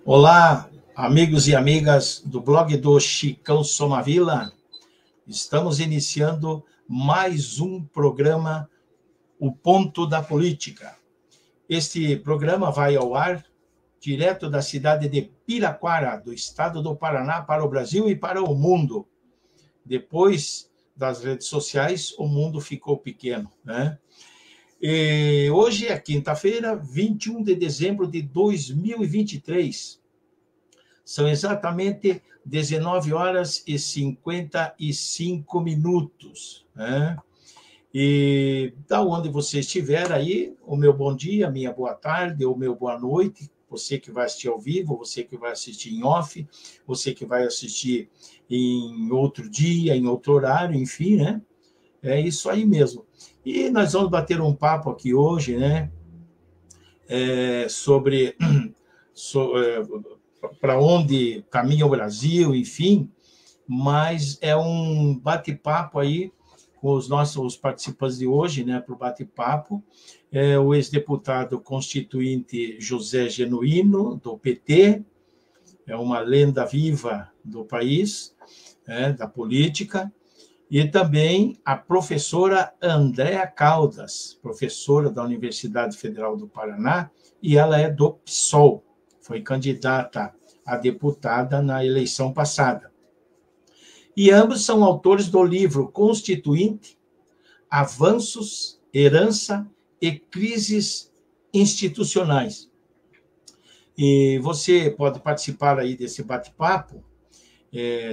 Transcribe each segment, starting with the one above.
Olá, amigos e amigas do blog do Chicão Somavila. Estamos iniciando mais um programa, O Ponto da Política. Este programa vai ao ar direto da cidade de Piraquara, do estado do Paraná, para o Brasil e para o mundo. Depois das redes sociais, o mundo ficou pequeno, né? E hoje é quinta-feira, 21 de dezembro de 2023. São exatamente 19 horas e 55 minutos, né? E da onde você estiver aí, o meu bom dia, minha boa tarde, o meu boa noite, você que vai assistir ao vivo, você que vai assistir em off, você que vai assistir em outro dia, em outro horário, enfim, né? É isso aí mesmo. E nós vamos bater um papo aqui hoje, né? Sobre para onde caminha o Brasil, enfim, mas é um bate-papo aí com os nossos participantes de hoje, né, para o bate-papo, o ex-deputado constituinte José Genuíno, do PT, é uma lenda viva do país, da política, e também a professora Andréa Caldas, professora da Universidade Federal do Paraná, e ela é do PSOL, foi candidata a deputada na eleição passada. E ambos são autores do livro Constituinte, Avanços, Herança e Crises Institucionais. E você pode participar aí desse bate-papo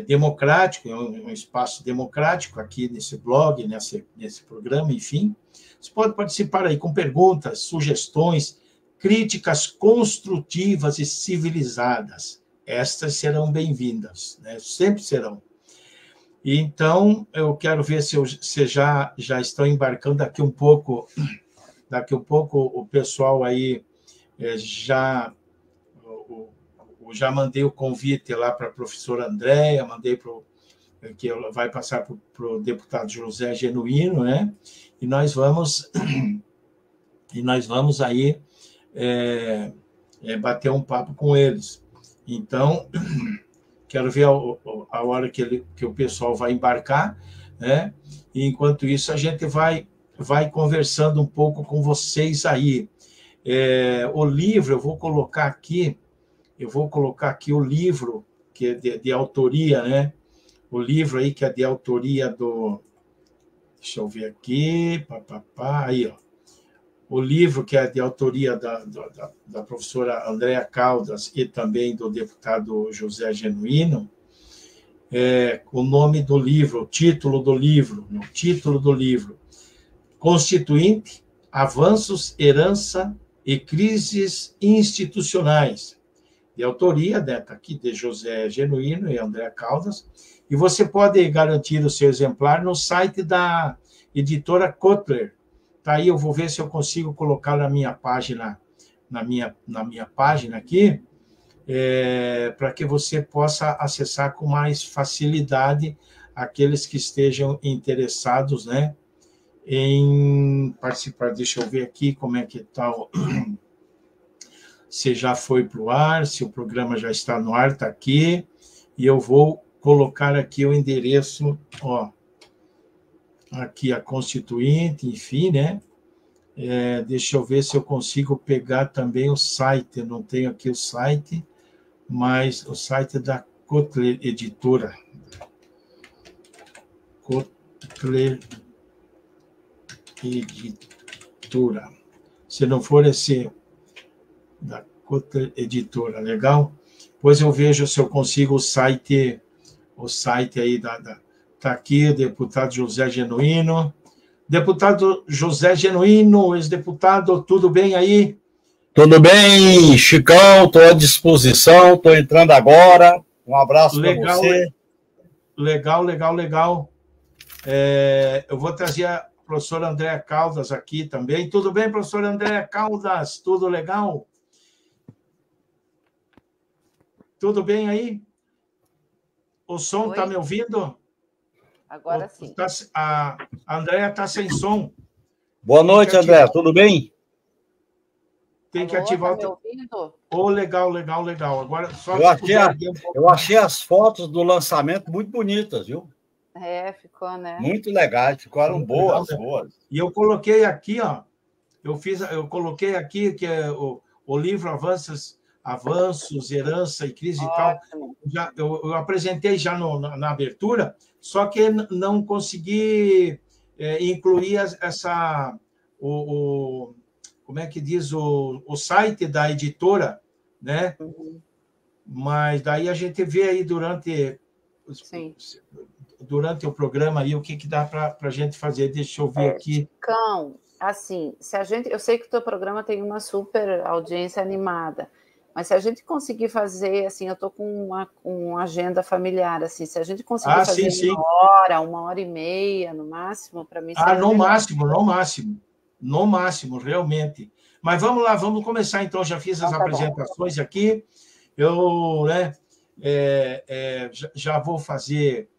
democrático, é um espaço democrático aqui nesse blog, nesse programa, enfim. Você pode participar aí com perguntas, sugestões, críticas construtivas e civilizadas. Estas serão bem-vindas, né? Sempre serão. Então, eu quero ver se vocês já estão embarcando daqui um pouco o pessoal aí já mandei o convite lá para a professora Andréa, mandei que vai passar para o deputado José Genuíno, né? E nós vamos aí bater um papo com eles. Então, quero ver a hora que o pessoal vai embarcar, né? E, enquanto isso, a gente vai conversando um pouco com vocês aí. O livro, eu vou colocar aqui o livro que é de autoria, né? O livro aí que é de autoria do... Deixa eu ver aqui. Aí, ó. O livro que é de autoria da professora Andréa Caldas e também do deputado José Genuíno, o nome do livro, o título do livro, Constituinte, Avanços, Herança e Crises Institucionais, de autoria, né, tá aqui, de José Genuíno e Andréa Caldas, e você pode garantir o seu exemplar no site da editora Kotler. Tá aí, eu vou ver se eu consigo colocar na minha página, na minha página aqui, para que você possa acessar com mais facilidade aqueles que estejam interessados, né, em participar. Deixa eu ver aqui como é que está se já foi para o ar, se o programa já está no ar, está aqui, e eu vou colocar aqui o endereço, ó, aqui a Constituinte, enfim, né? Deixa eu ver se eu consigo pegar também o site, eu não tenho aqui o site, mas o site da Kotler Editora. Kotler Editora. Se não for esse da Kotler Editora, legal? Pois eu vejo se eu consigo o site aí tá aqui, o deputado José Genuíno. Deputado José Genuíno, ex-deputado, tudo bem aí? Tudo bem, Chicão, estou à disposição, estou entrando agora. Um abraço para você. Legal. Eu vou trazer a professora Andréa Caldas aqui também. Tudo bem, professora Andréa Caldas? Tudo legal? Tudo bem aí? O som está me ouvindo? Agora sim. A Andréa está sem som. Boa noite, André. Tudo bem? Tem que ativar tá me ouvindo? Oh, legal. Agora, só eu achei as fotos do lançamento muito bonitas, viu? Ficou, né? Muito legais, ficaram boas, legal, né? boas. E eu coloquei aqui, ó, eu coloquei aqui que é o livro Avanços, Herança e Crise e tal. Eu apresentei já na abertura, só que não consegui incluir como é que diz, o site da editora, né? Uhum. Mas daí a gente vê aí durante o programa aí o que dá para a gente fazer. Deixa eu ver aqui. Chicão, assim, eu sei que o teu programa tem uma super audiência animada, mas se a gente conseguir fazer, assim, eu estou com uma agenda familiar, assim, se a gente conseguir fazer sim. uma hora e meia, no máximo, para mim seria no máximo, realmente. Mas vamos lá, vamos começar então. Já fiz as apresentações aqui. Eu, né, já vou fazer.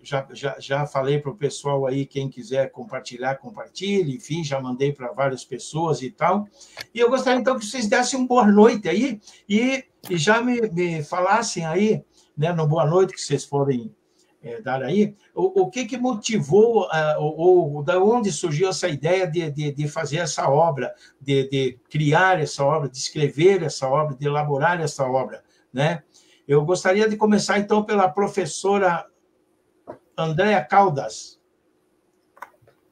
Já falei para o pessoal aí, quem quiser compartilhar, compartilhe, enfim, já mandei para várias pessoas e tal. E eu gostaria, então, que vocês dessem uma boa noite aí e já me falassem aí, né, no boa noite que vocês forem dar aí, o que motivou, ou da onde surgiu essa ideia de fazer essa obra, de criar essa obra, de escrever essa obra, de elaborar essa obra, né? Eu gostaria de começar, então, pela professora Andréa Caldas.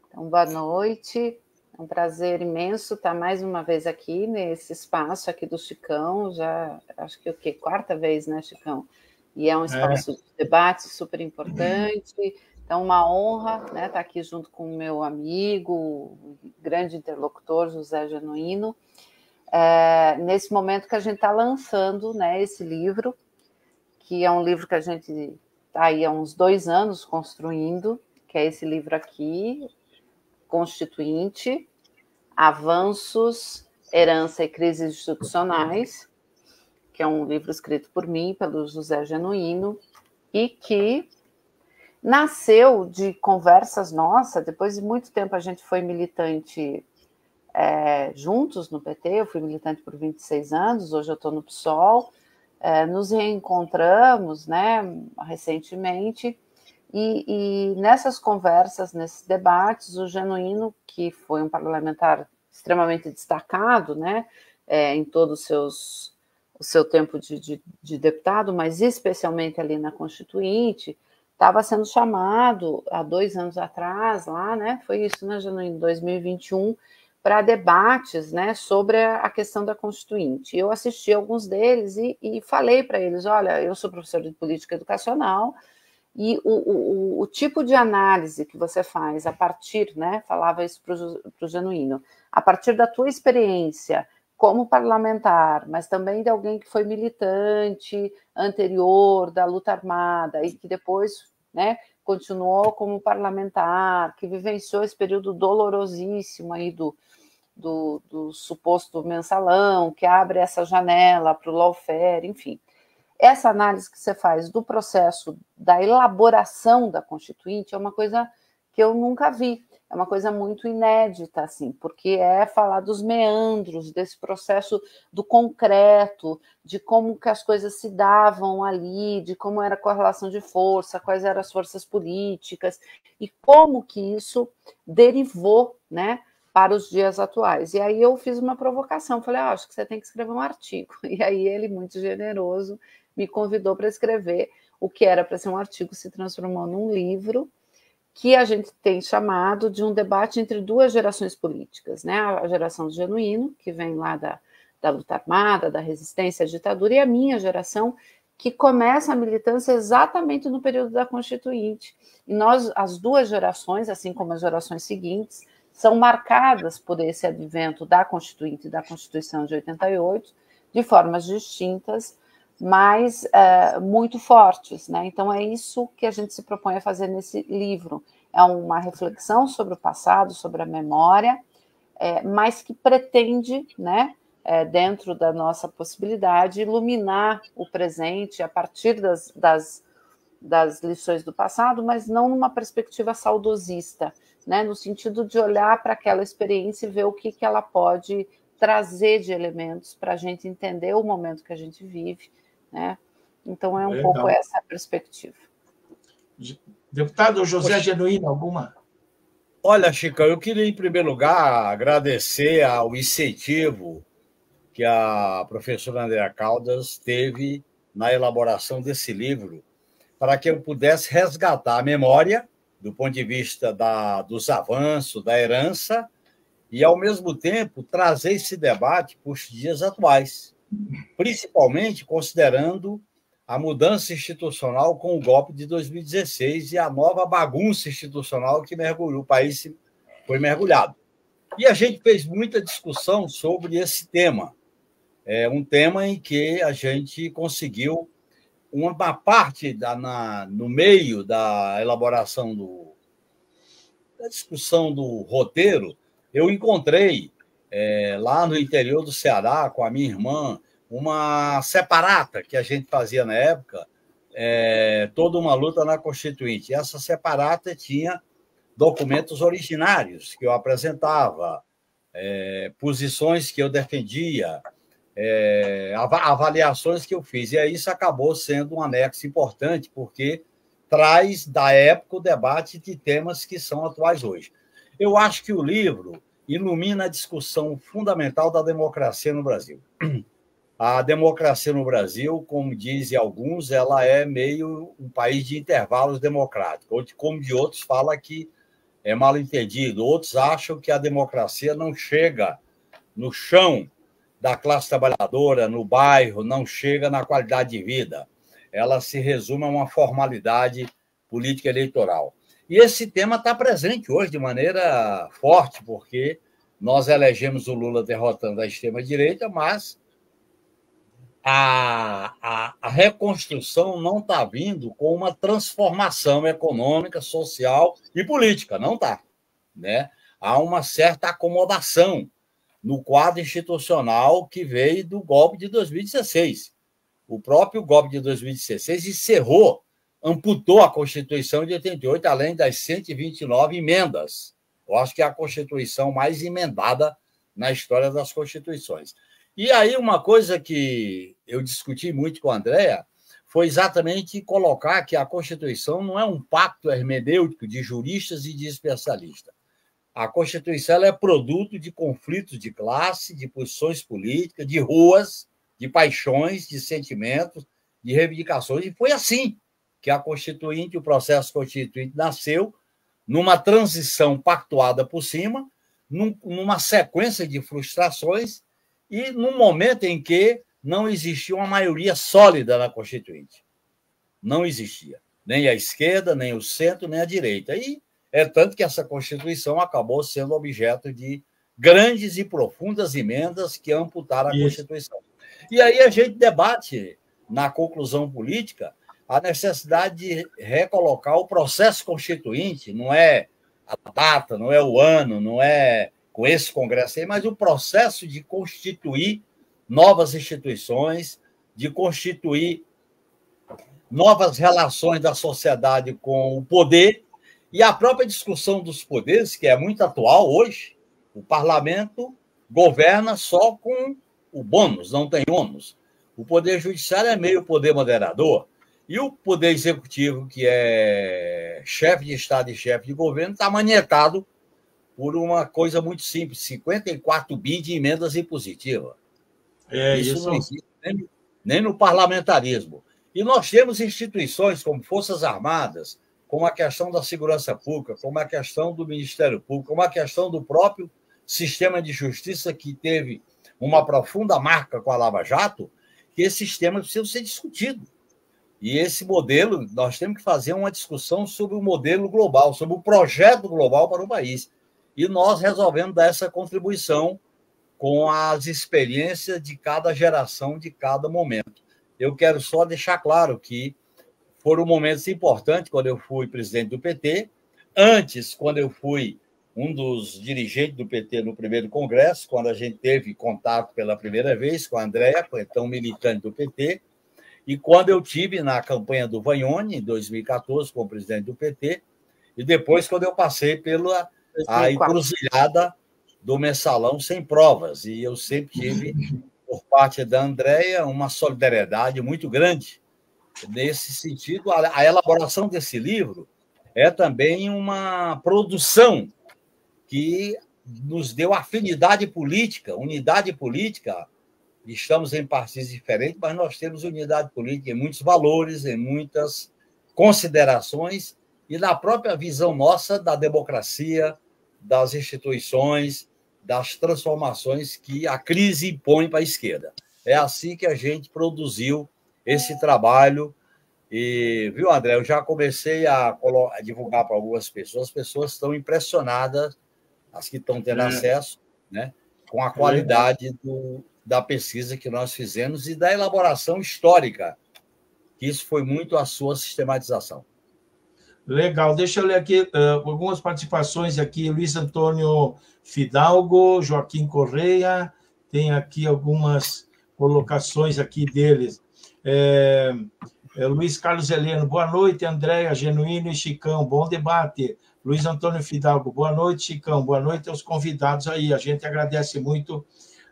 Então, boa noite. É um prazer imenso estar mais uma vez aqui nesse espaço aqui do Chicão. Já acho que quarta vez, né, Chicão? E é um espaço de debate super importante. Então, uma honra, né, estar aqui junto com o meu amigo, grande interlocutor, José Genuíno, nesse momento que a gente está lançando, né, esse livro, que é um livro que a gente está aí há uns 2 anos construindo, que é esse livro aqui, Constituinte, Avanços, Herança e Crises Institucionais, que é um livro escrito por mim, pelo José Genuíno, e que nasceu de conversas nossas. Depois de muito tempo a gente foi militante juntos no PT, eu fui militante por 26 anos, hoje eu estou no PSOL, nos reencontramos, né, recentemente, e nessas conversas, nesses debates, o Genuíno, que foi um parlamentar extremamente destacado, né, em todo o seu tempo de deputado, mas especialmente ali na Constituinte, estava sendo chamado há 2 anos atrás, lá, né, foi isso, né, Genuíno, 2021, para debates, né, sobre a questão da Constituinte. Eu assisti alguns deles e falei para eles, olha, eu sou professor de política educacional e o tipo de análise que você faz a partir, né, falava isso para o Genuíno, a partir da tua experiência como parlamentar, mas também de alguém que foi militante anterior da luta armada e que depois, né, continuou como parlamentar, que vivenciou esse período dolorosíssimo aí do suposto mensalão, que abre essa janela para o lawfare, enfim. Essa análise que você faz do processo da elaboração da Constituinte é uma coisa que eu nunca vi, é uma coisa muito inédita, assim, porque é falar dos meandros, desse processo do concreto, de como que as coisas se davam ali, de como era a correlação de força, quais eram as forças políticas, e como que isso derivou, né, para os dias atuais. E aí eu fiz uma provocação, falei, acho que você tem que escrever um artigo. E aí ele, muito generoso, me convidou para escrever o que era para ser um artigo, se transformou num livro que a gente tem chamado de um debate entre 2 gerações políticas, né? A geração do Genuíno, que vem lá da luta armada, da resistência à ditadura, e a minha geração, que começa a militância exatamente no período da Constituinte. E nós, as 2 gerações, assim como as gerações seguintes, são marcadas por esse advento da Constituinte e da Constituição de 88, de formas distintas, mas muito fortes, né? Então é isso que a gente se propõe a fazer nesse livro. É uma reflexão sobre o passado, sobre a memória, mas que pretende, né, dentro da nossa possibilidade, iluminar o presente a partir das lições do passado, mas não numa perspectiva saudosista, né, no sentido de olhar para aquela experiência e ver o que ela pode trazer de elementos para a gente entender o momento que a gente vive, né? Então, é um pouco essa a perspectiva. Deputado José Genuíno, alguma? Olha, Chica, eu queria, em primeiro lugar, agradecer ao incentivo que a professora Andréa Caldas teve na elaboração desse livro, para que eu pudesse resgatar a memória do ponto de vista dos avanços, da herança, e, ao mesmo tempo, trazer esse debate para os dias atuais, principalmente considerando a mudança institucional com o golpe de 2016 e a nova bagunça institucional que o país foi mergulhado. E a gente fez muita discussão sobre esse tema. É um tema em que a gente conseguiu uma parte no meio da elaboração da discussão do roteiro. Eu encontrei lá no interior do Ceará, com a minha irmã, uma separata que a gente fazia na época, toda uma luta na Constituinte. Essa separata tinha documentos originários que eu apresentava, posições que eu defendia, avaliações que eu fiz. E aí isso acabou sendo um anexo importante, porque traz da época o debate de temas que são atuais hoje. Eu acho que o livro ilumina a discussão fundamental da democracia no Brasil. A democracia no Brasil, como dizem alguns, ela é meio um país de intervalos democráticos, ou como de outros fala que é mal entendido. Outros acham que a democracia não chega no chão da classe trabalhadora, no bairro, não chega na qualidade de vida. Ela se resume a uma formalidade política eleitoral. E esse tema está presente hoje de maneira forte, porque nós elegemos o Lula derrotando a extrema-direita, mas a reconstrução não está vindo com uma transformação econômica, social e política. Não está, né? Há uma certa acomodação no quadro institucional que veio do golpe de 2016. O próprio golpe de 2016 encerrou, amputou a Constituição de 88, além das 129 emendas. Eu acho que é a Constituição mais emendada na história das Constituições. E aí uma coisa que eu discuti muito com a Andréa foi exatamente colocar que a Constituição não é um pacto hermenêutico de juristas e de especialistas. A Constituição é produto de conflitos de classe, de posições políticas, de ruas, de paixões, de sentimentos, de reivindicações. E foi assim que a Constituinte, o processo constituinte, nasceu numa transição pactuada por cima, numa sequência de frustrações e num momento em que não existia uma maioria sólida na Constituinte. Não existia. Nem a esquerda, nem o centro, nem a direita. E é tanto que essa Constituição acabou sendo objeto de grandes e profundas emendas que amputaram a Constituição. E aí a gente debate, na conclusão política, a necessidade de recolocar o processo constituinte, não é a data, não é o ano, não é com esse Congresso aí, mas o processo de constituir novas instituições, de constituir novas relações da sociedade com o poder e a própria discussão dos poderes, que é muito atual hoje. O parlamento governa só com o bônus, não tem ônus. O poder judiciário é meio poder moderador. E o poder executivo, que é chefe de Estado e chefe de governo, está manietado por uma coisa muito simples, 54 bi de emendas impositivas. Isso não existe nem no parlamentarismo. E nós temos instituições como Forças Armadas, como a questão da segurança pública, como a questão do Ministério Público, como a questão do próprio sistema de justiça, que teve uma profunda marca com a Lava Jato, que esse sistema precisa ser discutido. E esse modelo, nós temos que fazer uma discussão sobre o modelo global, sobre o projeto global para o país. E nós resolvemos dar essa contribuição com as experiências de cada geração, de cada momento. Eu quero só deixar claro que foram momentos importantes quando eu fui presidente do PT, antes, quando eu fui um dos dirigentes do PT no primeiro congresso, quando a gente teve contato pela primeira vez com a Andréa, então militante do PT, e quando eu tive na campanha do Vanhone, em 2014, como presidente do PT, e depois quando eu passei pela a encruzilhada do Mensalão sem provas. E eu sempre tive, por parte da Andréia, uma solidariedade muito grande nesse sentido. A elaboração desse livro é também uma produção que nos deu afinidade política, unidade política. Estamos em partidos diferentes, mas nós temos unidade política em muitos valores, em muitas considerações e na própria visão nossa da democracia, das instituições, das transformações que a crise impõe para a esquerda. É assim que a gente produziu esse trabalho. E, viu, André, eu já comecei a divulgar para algumas pessoas, as pessoas estão impressionadas, as que estão tendo acesso, né, com a qualidade da pesquisa que nós fizemos e da elaboração histórica, que isso foi muito a sua sistematização. Legal, deixa eu ler aqui algumas participações aqui, Luiz Antônio Fidalgo, Joaquim Correia, tem aqui algumas colocações aqui deles. Luiz Carlos Heleno, boa noite, Andréia, Genuíno e Chicão, bom debate. Luiz Antônio Fidalgo, boa noite, Chicão, boa noite aos convidados aí, a gente agradece muito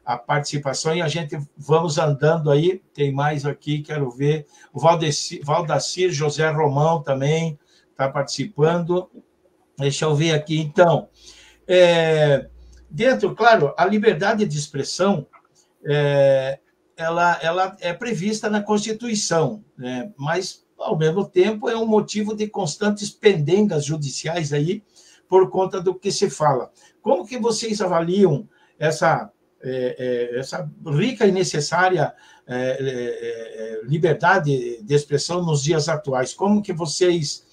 a participação e a gente vamos andando aí, tem mais aqui, quero ver, o Valdacir José Romão também está participando, deixa eu ver aqui, então, dentro, claro, a liberdade de expressão, ela é prevista na Constituição, né? Mas, ao mesmo tempo, é um motivo de constantes pendengas judiciais aí, por conta do que se fala. Como que vocês avaliam essa rica e necessária liberdade de expressão nos dias atuais? Como que vocês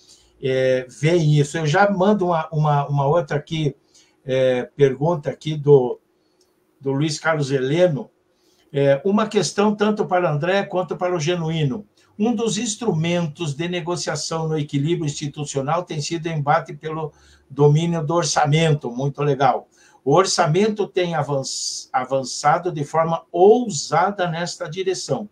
veem isso? Eu já mando uma outra aqui, pergunta aqui do Luiz Carlos Heleno, uma questão tanto para André quanto para o Genuíno. Um dos instrumentos de negociação no equilíbrio institucional tem sido o embate pelo domínio do orçamento, muito legal. O orçamento tem avançado de forma ousada nesta direção.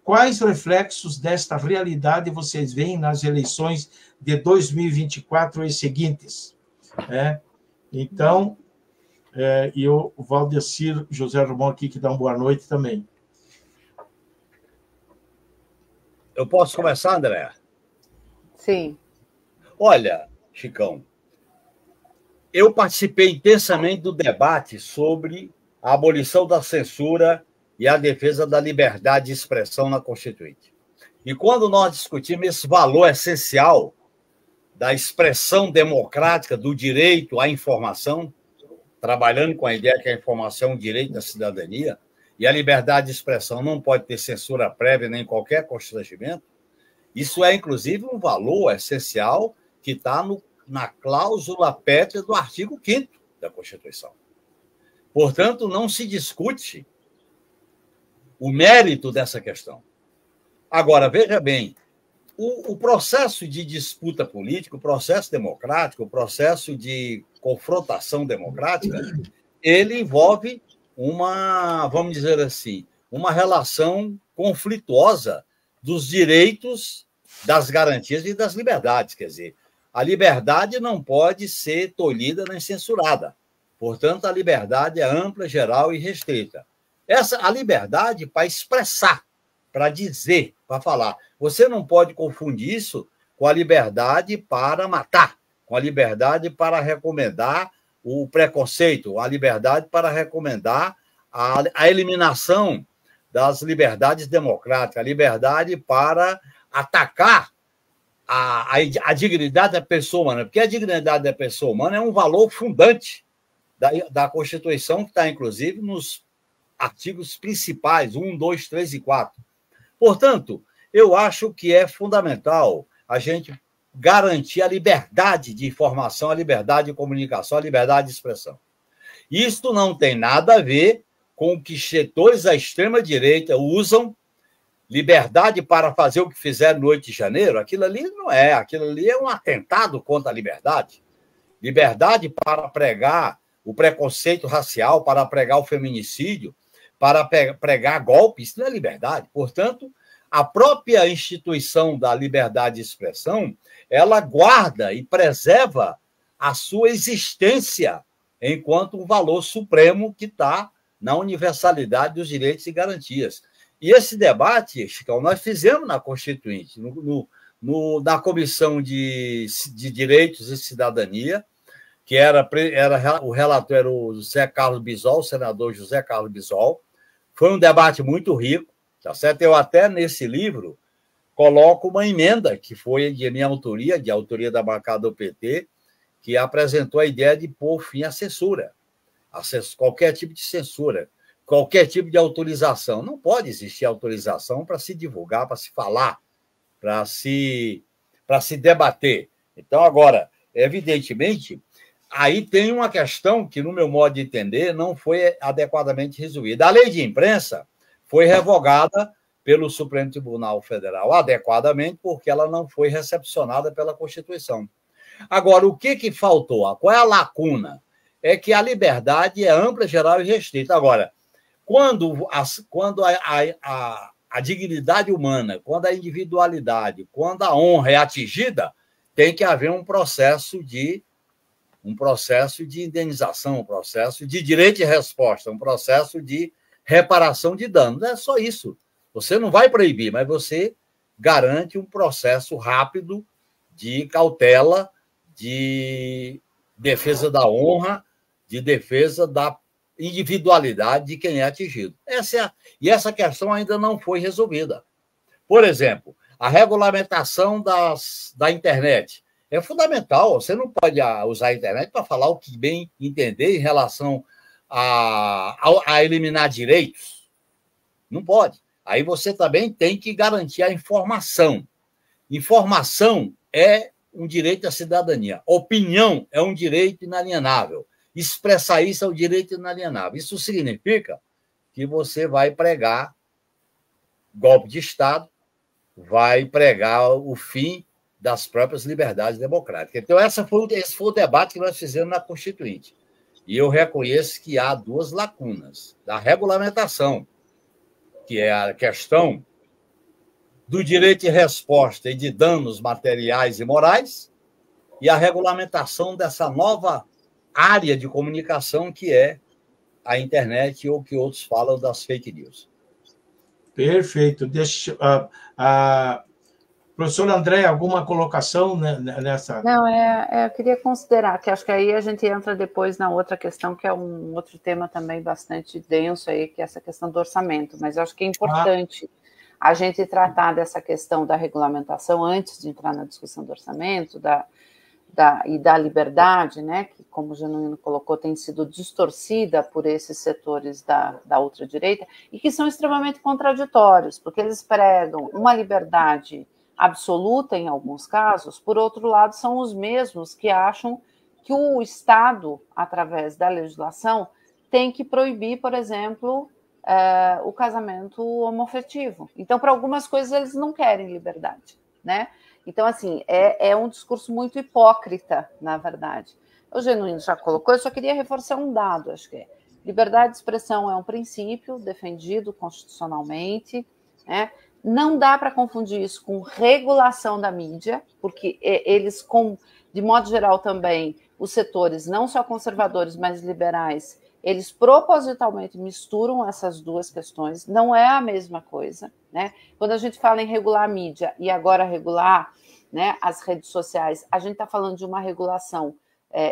Quais reflexos desta realidade vocês veem nas eleições de 2024 e seguintes? Então, e o Valdecir José Romão aqui, que dá uma boa noite também. Eu posso começar, André? Sim. Olha, Chicão, eu participei intensamente do debate sobre a abolição da censura e a defesa da liberdade de expressão na Constituinte. E quando nós discutimos esse valor essencial da expressão democrática, do direito à informação, trabalhando com a ideia que a informação é um direito da cidadania, e a liberdade de expressão não pode ter censura prévia nem qualquer constrangimento, isso é, inclusive, um valor essencial que está na cláusula pétrea do artigo 5º da Constituição. Portanto, não se discute o mérito dessa questão. Agora, veja bem, o processo de disputa política, o processo democrático, o processo de confrontação democrática, ele envolve vamos dizer assim, uma relação conflituosa dos direitos, das garantias e das liberdades. Quer dizer, a liberdade não pode ser tolhida nem censurada. Portanto, a liberdade é ampla, geral e restrita. A liberdade para expressar, para dizer, para falar. Você não pode confundir isso com a liberdade para matar, com a liberdade para recomendar o preconceito, a liberdade para recomendar a eliminação das liberdades democráticas, a liberdade para atacar a dignidade da pessoa humana, porque a dignidade da pessoa humana é um valor fundante da Constituição, que está, inclusive, nos artigos principais, 1, 2, 3 e 4. Portanto, eu acho que é fundamental a gente garantir a liberdade de informação, a liberdade de comunicação, a liberdade de expressão. Isto não tem nada a ver com o que setores da extrema-direita usam, liberdade para fazer o que fizeram no 8 de janeiro. Aquilo ali não é, aquilo ali é um atentado contra a liberdade. Liberdade para pregar o preconceito racial, para pregar o feminicídio, para pregar golpes, isso não é liberdade. Portanto, a própria instituição da liberdade de expressão, ela guarda e preserva a sua existência enquanto um valor supremo que está na universalidade dos direitos e garantias. E esse debate, Chicão, nós fizemos na Constituinte, na Comissão de Direitos e Cidadania, que o relator era o José Carlos Bisol, o senador José Carlos Bisol. Foi um debate muito rico, tá certo? Eu até, nesse livro, coloco uma emenda que foi de minha autoria, de autoria da bancada do PT, que apresentou a ideia de pôr fim à censura, qualquer tipo de censura, qualquer tipo de autorização. Não pode existir autorização para se divulgar, para se falar, para se debater. Então, agora, evidentemente, aí tem uma questão que, no meu modo de entender, não foi adequadamente resolvida. A lei de imprensa foi revogada pelo Supremo Tribunal Federal adequadamente, porque ela não foi recepcionada pela Constituição. Agora, o que faltou? Qual é a lacuna? É que a liberdade é ampla, geral e restrita. Agora, quando a dignidade humana, quando a individualidade, quando a honra é atingida, tem que haver um processo de indenização, um processo de direito de resposta, um processo de reparação de danos. É só isso. Você não vai proibir, mas você garante um processo rápido de cautela, de defesa da honra, de defesa da individualidade de quem é atingido. E essa questão ainda não foi resolvida. Por exemplo, a regulamentação da internet. É fundamental, você não pode usar a internet para falar o que bem entender em relação a eliminar direitos. Não pode. Aí você também tem que garantir a informação. Informação é um direito da cidadania. Opinião é um direito inalienável. Expressar isso é um direito inalienável. Isso significa que você vai pregar golpe de Estado, vai pregar o fim das próprias liberdades democráticas. Então, esse foi o debate que nós fizemos na Constituinte. E eu reconheço que há duas lacunas da regulamentação, que é a questão do direito de resposta e de danos materiais e morais, e a regulamentação dessa nova área de comunicação que é a internet, ou que outros falam das fake news. Perfeito. Professor André, alguma colocação nessa? Não, eu queria considerar, que acho que aí a gente entra depois na outra questão, que é um outro tema também bastante denso aí, que é essa questão do orçamento, mas eu acho que é importante a gente tratar dessa questão da regulamentação antes de entrar na discussão do orçamento, e da liberdade, né, que, como o Genuíno colocou, tem sido distorcida por esses setores da ultradireita, e que são extremamente contraditórios, porque eles pregam uma liberdade absoluta em alguns casos, por outro lado, são os mesmos que acham que o Estado, através da legislação, tem que proibir, por exemplo, o casamento homoafetivo. Então, para algumas coisas, eles não querem liberdade, né? Então, assim, é um discurso muito hipócrita, na verdade. O Genuíno já colocou, eu só queria reforçar um dado, acho que liberdade de expressão é um princípio defendido constitucionalmente, né? Não dá para confundir isso com regulação da mídia, porque eles, de modo geral também, os setores, não só conservadores, mas liberais, eles propositalmente misturam essas duas questões, não é a mesma coisa, né? Quando a gente fala em regular a mídia e agora regular, né, as redes sociais, a gente está falando de uma regulação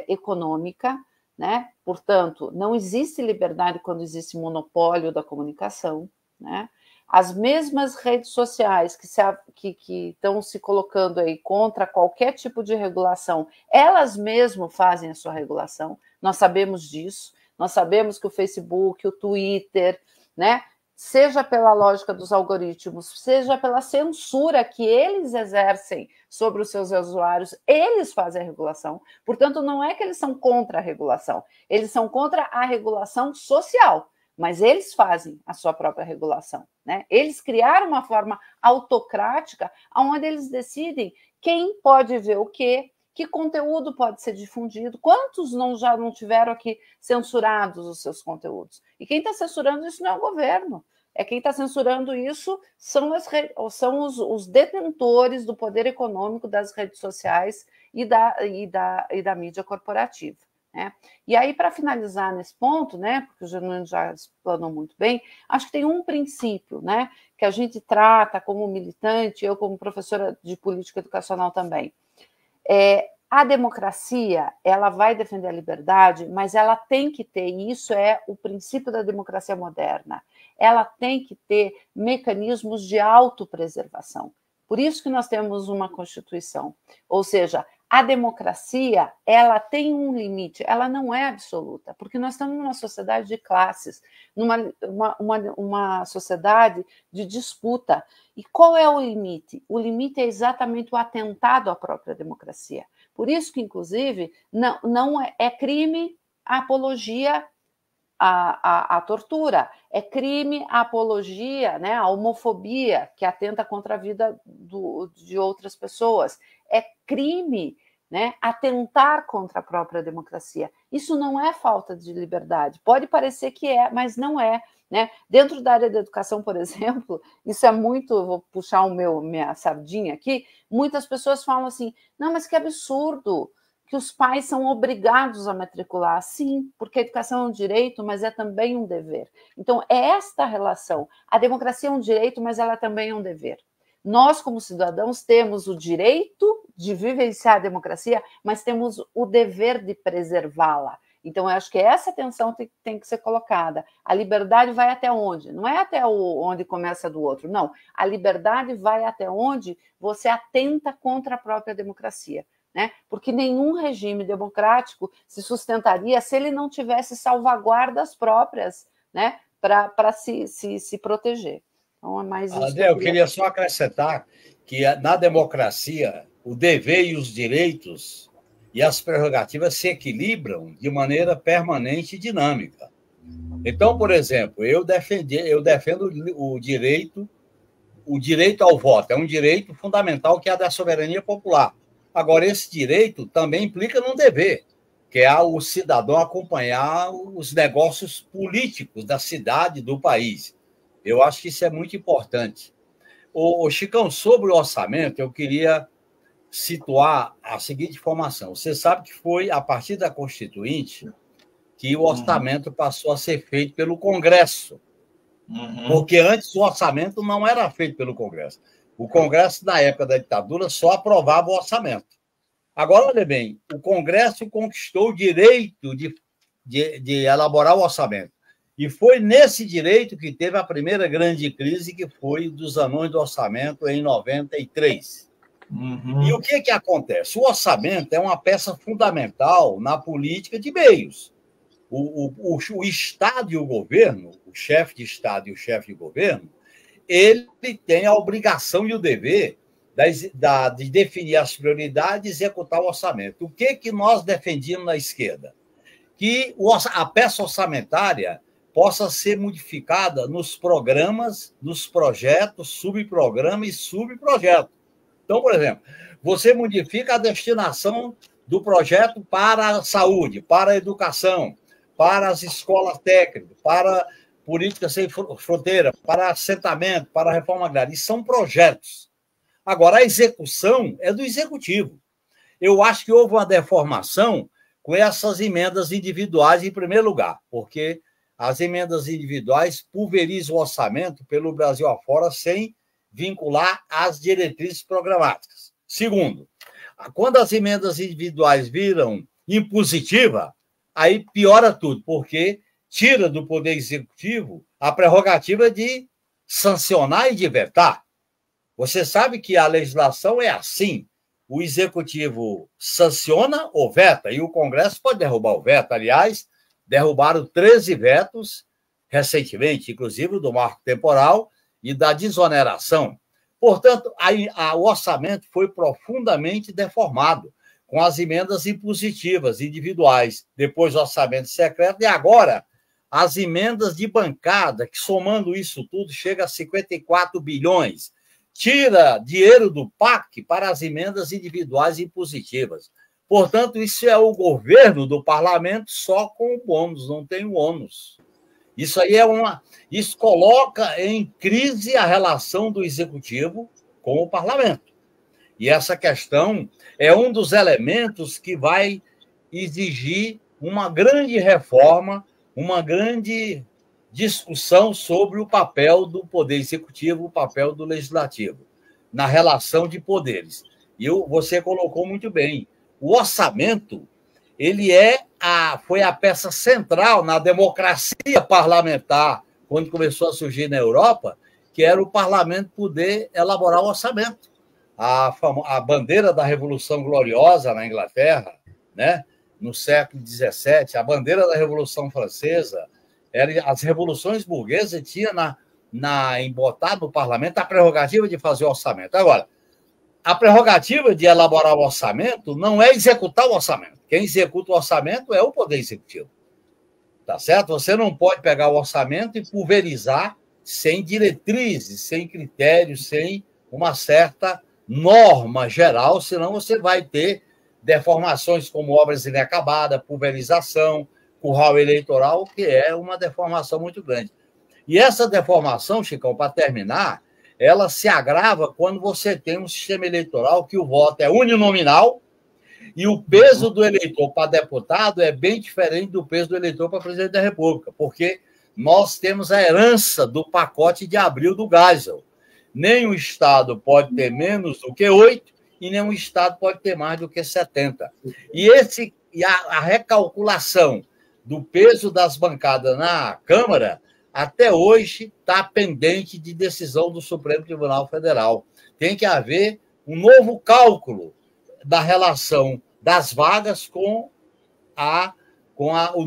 econômica, né? Portanto, não existe liberdade quando existe monopólio da comunicação, né? As mesmas redes sociais que estão se colocando aí contra qualquer tipo de regulação, elas mesmas fazem a sua regulação, nós sabemos disso. Nós sabemos que o Facebook, o Twitter, né, seja pela lógica dos algoritmos, seja pela censura que eles exercem sobre os seus usuários, eles fazem a regulação. Portanto, não é que eles são contra a regulação, eles são contra a regulação social, mas eles fazem a sua própria regulação, né? Eles criaram uma forma autocrática onde eles decidem quem pode ver o quê, que conteúdo pode ser difundido, quantos já não tiveram aqui censurados os seus conteúdos? E quem está censurando isso não é o governo, quem está censurando isso são os detentores do poder econômico das redes sociais e da mídia corporativa. Né? E aí, para finalizar nesse ponto, né, porque o Genuíno já explanou muito bem, acho que tem um princípio, né, que a gente trata como militante, eu como professora de política educacional também. A democracia, ela vai defender a liberdade, mas ela tem que ter, e isso é o princípio da democracia moderna, ela tem que ter mecanismos de autopreservação. Por isso que nós temos uma Constituição. Ou seja, a democracia, ela tem um limite, ela não é absoluta, porque nós estamos numa sociedade de classes, uma sociedade de disputa. E qual é o limite? O limite é exatamente o atentado à própria democracia. Por isso que, inclusive, não é crime a apologia à tortura, é crime a apologia, né, à homofobia, que atenta contra a vida de outras pessoas. É crime, né, atentar contra a própria democracia. Isso não é falta de liberdade. Pode parecer que é, mas não é. Né? Dentro da área da educação, por exemplo, isso é muito, vou puxar minha sardinha aqui, muitas pessoas falam assim, não, mas que absurdo, que os pais são obrigados a matricular. Sim, porque a educação é um direito, mas é também um dever. Então, é esta relação. A democracia é um direito, mas ela também é um dever. Nós, como cidadãos, temos o direito de vivenciar a democracia, mas temos o dever de preservá-la. Então, eu acho que essa tensão tem que ser colocada. A liberdade vai até onde? Não é até onde começa do outro, não. A liberdade vai até onde você atenta contra a própria democracia. Né? Porque nenhum regime democrático se sustentaria se ele não tivesse salvaguardas próprias, né? Para se proteger. Então, é mais isso. André, eu queria só acrescentar que na democracia o dever e os direitos e as prerrogativas se equilibram de maneira permanente e dinâmica. Então, por exemplo, eu defendo o direito ao voto, é um direito fundamental que é a da soberania popular. Agora, esse direito também implica num dever, que é o cidadão acompanhar os negócios políticos da cidade, do país. Eu acho que isso é muito importante. Chicão, sobre o orçamento, eu queria situar a seguinte informação. Você sabe que foi a partir da Constituinte que o orçamento passou a ser feito pelo Congresso. Porque antes o orçamento não era feito pelo Congresso. O Congresso, na época da ditadura, só aprovava o orçamento. Agora, olha bem, o Congresso conquistou o direito de elaborar o orçamento. E foi nesse direito que teve a primeira grande crise, que foi dos anões do orçamento em 93. E o que acontece? O orçamento é uma peça fundamental na política de meios. O Estado e o governo, o chefe de Estado e o chefe de governo, ele tem a obrigação e o dever de definir as prioridades e executar o orçamento. O que nós defendíamos na esquerda? Que a peça orçamentária possa ser modificada nos programas, nos projetos, subprograma e subprojeto. Então, por exemplo, você modifica a destinação do projeto para a saúde, para a educação, para as escolas técnicas, para política sem fronteira, para assentamento, para a reforma agrária. Isso são projetos. Agora, a execução é do executivo. Eu acho que houve uma deformação com essas emendas individuais, em primeiro lugar, porque as emendas individuais pulverizam o orçamento pelo Brasil afora sem vincular às diretrizes programáticas. Segundo, quando as emendas individuais viram impositiva, aí piora tudo, porque tira do Poder Executivo a prerrogativa de sancionar e de vetar. Você sabe que a legislação é assim. O Executivo sanciona ou veta, e o Congresso pode derrubar o veto. Aliás, derrubaram 13 vetos recentemente, inclusive do marco temporal e da desoneração. Portanto, o orçamento foi profundamente deformado com as emendas impositivas individuais, depois o orçamento secreto, e agora as emendas de bancada, que somando isso tudo chega a 54 bilhões. Tira dinheiro do PAC para as emendas individuais impositivas. Portanto, isso é o governo do parlamento só com o bônus, não tem o ônus. Isso aí isso coloca em crise a relação do executivo com o parlamento. E essa questão é um dos elementos que vai exigir uma grande reforma, uma grande discussão sobre o papel do poder executivo, o papel do legislativo, na relação de poderes. E você colocou muito bem, o orçamento ele foi a peça central na democracia parlamentar, quando começou a surgir na Europa, que era o parlamento poder elaborar o orçamento. A bandeira da Revolução Gloriosa na Inglaterra, né, no século XVII, a bandeira da Revolução Francesa, as revoluções burguesas tinham botar no parlamento a prerrogativa de fazer o orçamento. Agora, a prerrogativa de elaborar o orçamento não é executar o orçamento. Quem executa o orçamento é o Poder Executivo. Tá certo? Você não pode pegar o orçamento e pulverizar sem diretrizes, sem critérios, sem uma certa norma geral, senão você vai ter deformações como obras inacabadas, pulverização, curral eleitoral, que é uma deformação muito grande. E essa deformação, Chicão, para terminar, ela se agrava quando você tem um sistema eleitoral que o voto é uninominal e o peso do eleitor para deputado é bem diferente do peso do eleitor para presidente da República, porque nós temos a herança do pacote de abril do Geisel. Nenhum estado pode ter menos do que 8 e nenhum estado pode ter mais do que 70. E a recalculação do peso das bancadas na Câmara, até hoje, está pendente de decisão do Supremo Tribunal Federal. Tem que haver um novo cálculo da relação das vagas com o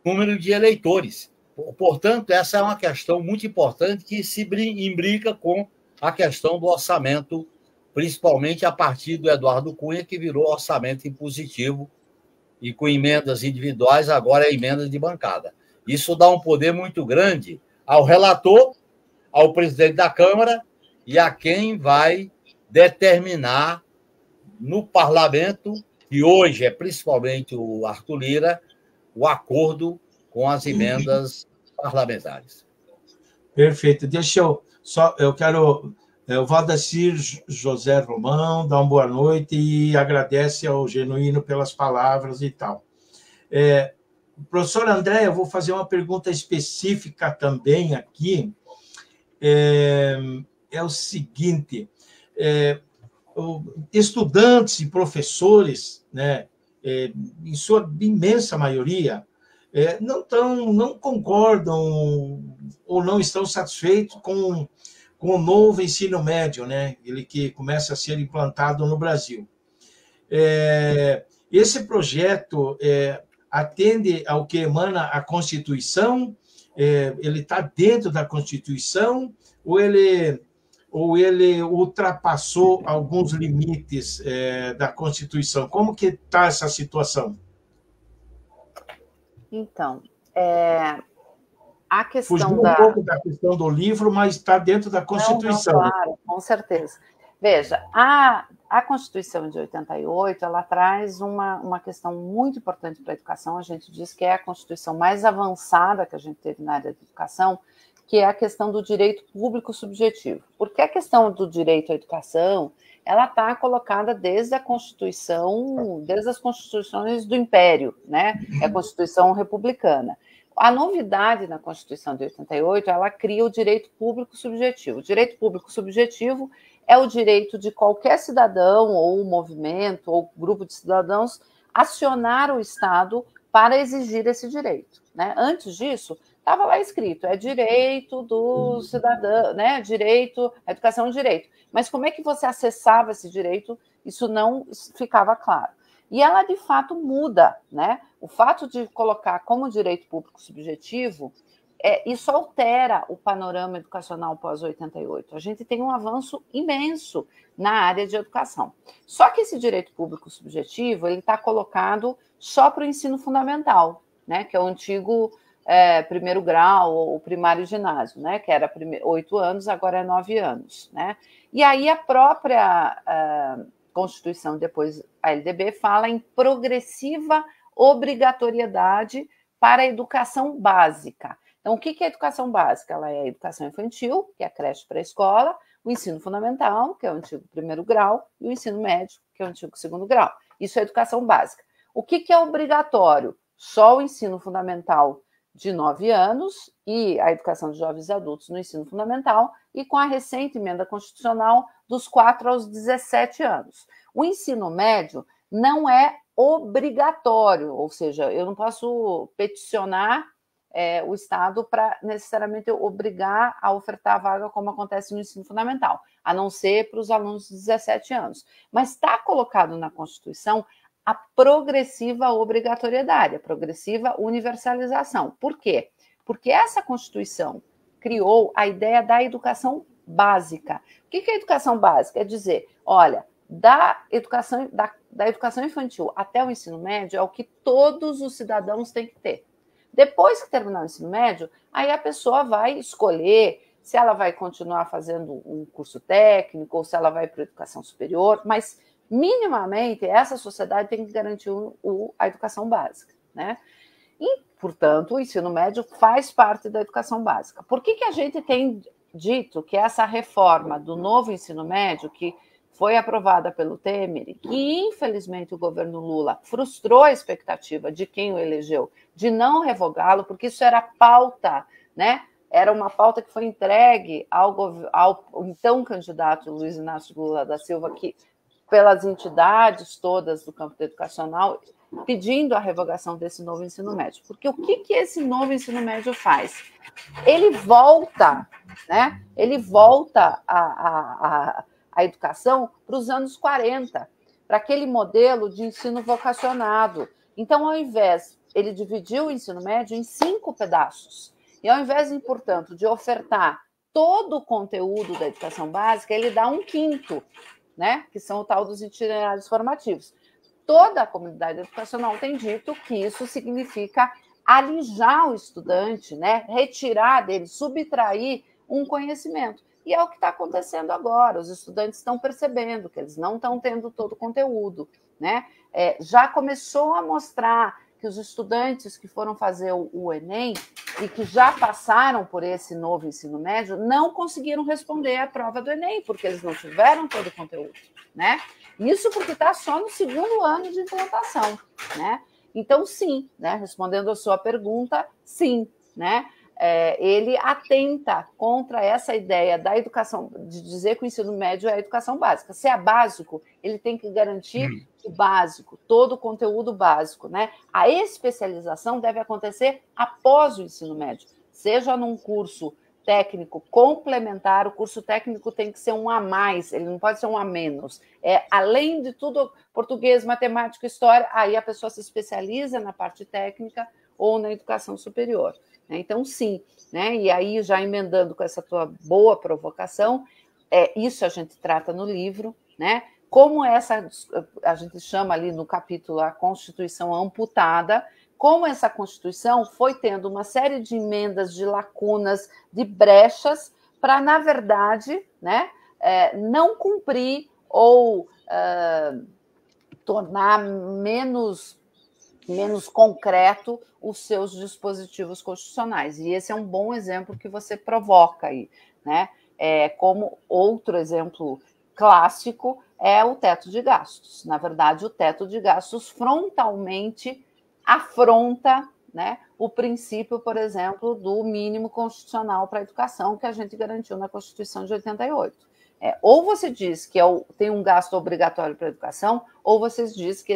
número de eleitores. Portanto, essa é uma questão muito importante que se imbrica com a questão do orçamento, principalmente a partir do Eduardo Cunha, que virou orçamento impositivo e com emendas individuais, agora é emenda de bancada. Isso dá um poder muito grande ao relator, ao presidente da Câmara e a quem vai determinar no parlamento, que hoje é principalmente o Arthur Lira, o acordo com as emendas parlamentares. Perfeito. Eu quero o Valdecir José Romão dar uma boa noite e agradece ao Genuíno pelas palavras e tal. Professor André, eu vou fazer uma pergunta específica também aqui. É o seguinte, estudantes e professores, né, em sua imensa maioria, não concordam ou não estão satisfeitos com o novo ensino médio, né, ele que começa a ser implantado no Brasil. Esse projeto atende ao que emana a Constituição? Ele está dentro da Constituição ou ele ultrapassou alguns limites da Constituição? Como que está essa situação? Então, a questão fugiu um pouco da questão do livro, mas está dentro da Constituição. Não, claro, com certeza. Veja, a Constituição de 88, ela traz uma questão muito importante para a educação. A gente diz que é a Constituição mais avançada que a gente teve na área da educação, que é a questão do direito público subjetivo. Porque a questão do direito à educação, ela está colocada desde a Constituição, desde as constituições do Império, né? É a Constituição republicana. A novidade na Constituição de 88, ela cria o direito público subjetivo. O direito público subjetivo é o direito de qualquer cidadão, ou movimento, ou grupo de cidadãos, acionar o Estado para exigir esse direito, né? Antes disso, estava lá escrito, é direito do cidadão, né? Direito, a educação é um direito. Mas como é que você acessava esse direito? Isso não ficava claro. E ela, de fato, muda, né? O fato de colocar como direito público subjetivo, isso altera o panorama educacional pós-88. A gente tem um avanço imenso na área de educação. Só que esse direito público subjetivo, ele está colocado só para o ensino fundamental, né? Que é o antigo primeiro grau, ou primário ginásio, né? Que era 8 anos, agora é 9 anos, né? E aí a própria Constituição, depois a LDB, fala em progressiva obrigatoriedade para a educação básica. Então, o que é a educação básica? Ela é a educação infantil, que é a creche pré-escola, o ensino fundamental, que é o antigo primeiro grau, e o ensino médio, que é o antigo segundo grau. Isso é educação básica. O que é obrigatório? Só o ensino fundamental de 9 anos e a educação de jovens e adultos no ensino fundamental, e com a recente emenda constitucional dos 4 aos 17 anos. O ensino médio não é obrigatório, ou seja, eu não posso peticionar o Estado para necessariamente obrigar a ofertar a vaga como acontece no ensino fundamental, a não ser para os alunos de 17 anos. Mas está colocado na Constituição a progressiva obrigatoriedade, a progressiva universalização. Por quê? Porque essa Constituição criou a ideia da educação básica. O que é educação básica? É dizer, olha, da educação infantil até o ensino médio é o que todos os cidadãos têm que ter. Depois que terminar o ensino médio, aí a pessoa vai escolher se ela vai continuar fazendo um curso técnico ou se ela vai para a educação superior, mas minimamente essa sociedade tem que garantir a educação básica, né? E, portanto, o ensino médio faz parte da educação básica. Por que a gente tem dito que essa reforma do novo ensino médio, que foi aprovada pelo Temer, e que, infelizmente, o governo Lula frustrou a expectativa de quem o elegeu de não revogá-lo, porque isso era pauta, né? Era uma pauta que foi entregue ao então candidato Luiz Inácio Lula da Silva, que, pelas entidades todas do campo educacional, pedindo a revogação desse novo ensino médio. Porque o que esse novo ensino médio faz? Ele volta, né? Ele volta a educação para os anos 40, para aquele modelo de ensino vocacionado. Então, ao invés, ele dividiu o ensino médio em 5 pedaços. E ao invés, portanto, de ofertar todo o conteúdo da educação básica, ele dá 1/5, né? Que são o tal dos itinerários formativos. Toda a comunidade educacional tem dito que isso significa alijar o estudante, né? Retirar dele, subtrair um conhecimento. E é o que está acontecendo agora. Os estudantes estão percebendo que eles não estão tendo todo o conteúdo, né? Já começou a mostrar que os estudantes que foram fazer o Enem e que já passaram por esse novo ensino médio não conseguiram responder à prova do Enem, porque eles não tiveram todo o conteúdo, né? Isso porque está só no 2º ano de implantação, né? Então, sim, né? Respondendo a sua pergunta, sim, né? Ele atenta contra essa ideia da educação, de dizer que o ensino médio é a educação básica. Se é básico, ele tem que garantir o básico, todo o conteúdo básico, né? A especialização deve acontecer após o ensino médio, seja num curso técnico complementar, o curso técnico tem que ser um a mais, ele não pode ser um a menos. Além de tudo, português, matemática, história, aí a pessoa se especializa na parte técnica ou na educação superior. Então, sim, né? E aí, já emendando com essa tua boa provocação, isso a gente trata no livro, né? Como a gente chama ali no capítulo a Constituição amputada, como essa Constituição foi tendo uma série de emendas, de lacunas, de brechas, para, na verdade, né, não cumprir ou tornar menos concreto os seus dispositivos constitucionais. E esse é um bom exemplo que você provoca aí, né? Como outro exemplo clássico é o teto de gastos. Na verdade, o teto de gastos frontalmente afronta, né, o princípio, por exemplo, do mínimo constitucional para a educação que a gente garantiu na Constituição de 88. Ou você diz que tem um gasto obrigatório para a educação, ou você diz que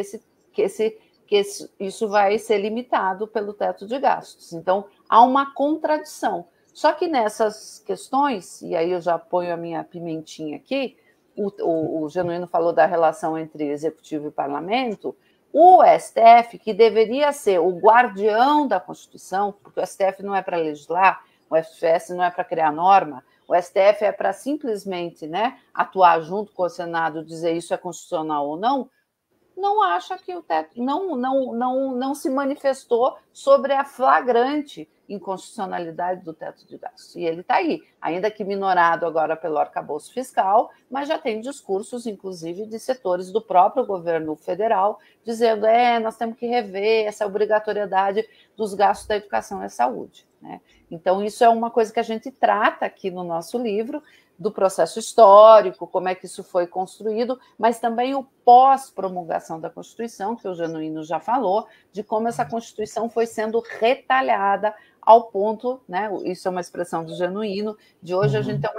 isso vai ser limitado pelo teto de gastos. Então, há uma contradição. Só que nessas questões, e aí eu já ponho a minha pimentinha aqui, o Genuíno falou da relação entre executivo e parlamento, o STF, que deveria ser o guardião da Constituição, porque o STF não é para legislar, o STF não é para criar norma, o STF é para simplesmente, né, atuar junto com o Senado, dizer isso é constitucional ou não, não acha que o teto não se manifestou sobre a flagrante inconstitucionalidade do teto de gastos. E ele está aí, ainda que minorado agora pelo arcabouço fiscal, mas já tem discursos, inclusive, de setores do próprio governo federal, dizendo nós temos que rever essa obrigatoriedade dos gastos da educação e saúde. Né? Então, isso é uma coisa que a gente trata aqui no nosso livro, do processo histórico, como é que isso foi construído, mas também o pós-promulgação da Constituição, que o Genuíno já falou, de como essa Constituição foi sendo retalhada ao ponto, né, isso é uma expressão do Genuíno, de hoje a gente tem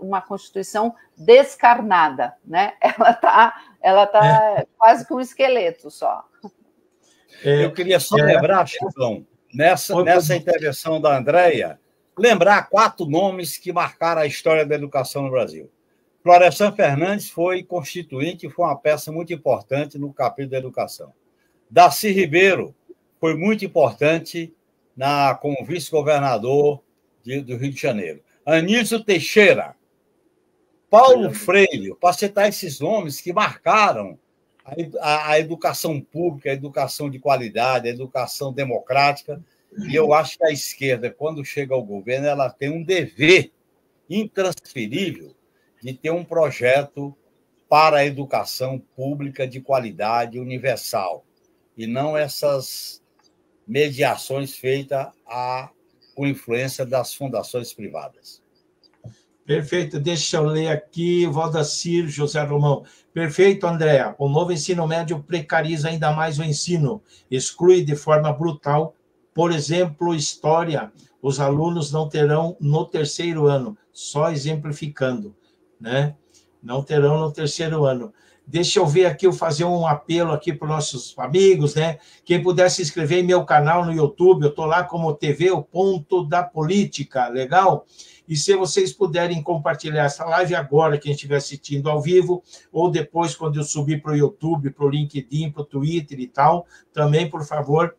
uma Constituição descarnada, né? Ela tá quase que um esqueleto só. Eu queria só lembrar, Chicão, nessa intervenção da Andréia, lembrar 4 nomes que marcaram a história da educação no Brasil. Florestan Fernandes foi constituinte e foi uma peça muito importante no capítulo da educação. Darcy Ribeiro foi muito importante como vice-governador do Rio de Janeiro. Anísio Teixeira, Paulo Freire, para citar esses nomes que marcaram a educação pública, a educação de qualidade, a educação democrática. E eu acho que a esquerda, quando chega ao governo, ela tem um dever intransferível de ter um projeto para a educação pública de qualidade universal, e não essas mediações feitas com influência das fundações privadas. Perfeito, deixa eu ler aqui, Valdacir José Romão. Perfeito, Andréa. O novo ensino médio precariza ainda mais o ensino, exclui de forma brutal. Por exemplo, história, os alunos não terão no terceiro ano, só exemplificando, né? Não terão no terceiro ano. Deixa eu ver aqui, eu fazer um apelo aqui para os nossos amigos, né? Quem puder se inscrever em meu canal no YouTube, eu estou lá como TV, o Ponto da Política, legal? E se vocês puderem compartilhar essa live agora, quem estiver assistindo ao vivo, ou depois, quando eu subir para o YouTube, para o LinkedIn, para o Twitter e tal, também, por favor,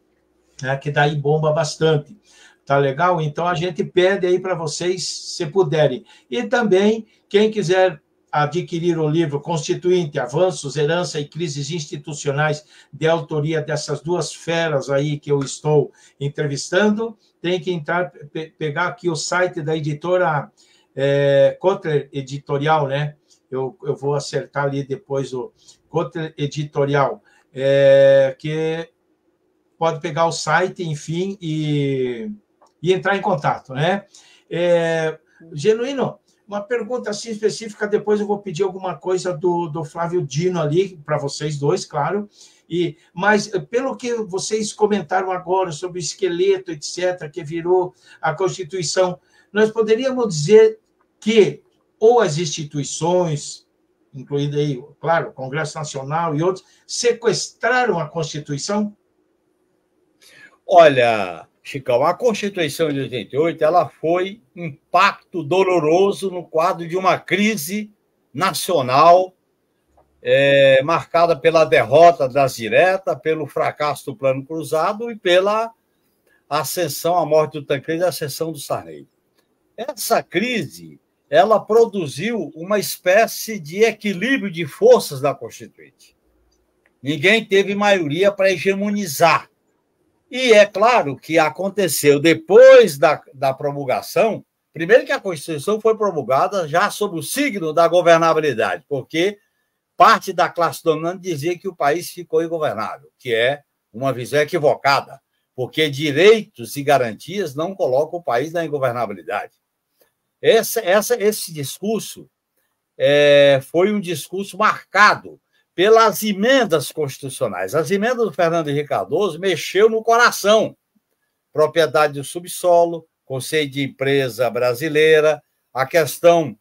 que daí bomba bastante, tá legal? Então, a gente pede aí para vocês, se puderem. E também, quem quiser adquirir o livro Constituinte, Avanços, Herança e Crises Institucionais, de autoria dessas 2 feras aí que eu estou entrevistando, tem que entrar, pegar aqui o site da editora Kotler Editorial, né? Eu vou acertar ali depois o Kotler Editorial, que pode pegar o site, enfim, e entrar em contato, né? Genuíno, uma pergunta assim específica, depois eu vou pedir alguma coisa do Flávio Dino ali, para vocês dois, claro, mas pelo que vocês comentaram agora sobre o esqueleto, etc., que virou a Constituição, nós poderíamos dizer que ou as instituições, incluindo aí, claro, o Congresso Nacional e outros, sequestraram a Constituição? Olha, Chicão, a Constituição de 88 ela foi um impacto doloroso no quadro de uma crise nacional marcada pela derrota das diretas, pelo fracasso do Plano Cruzado e pela ascensão, a morte do Tancredo e a ascensão do Sarney. Essa crise ela produziu uma espécie de equilíbrio de forças da Constituinte. Ninguém teve maioria para hegemonizar. E é claro que aconteceu depois da promulgação, primeiro que a Constituição foi promulgada já sob o signo da governabilidade, porque parte da classe dominante dizia que o país ficou ingovernável, que é uma visão equivocada, porque direitos e garantias não colocam o país na ingovernabilidade. Esse discurso foi um discurso marcado pelas emendas constitucionais. As emendas do Fernando Henrique Cardoso mexeu no coração. Propriedade do subsolo, conceito de empresa brasileira, a questão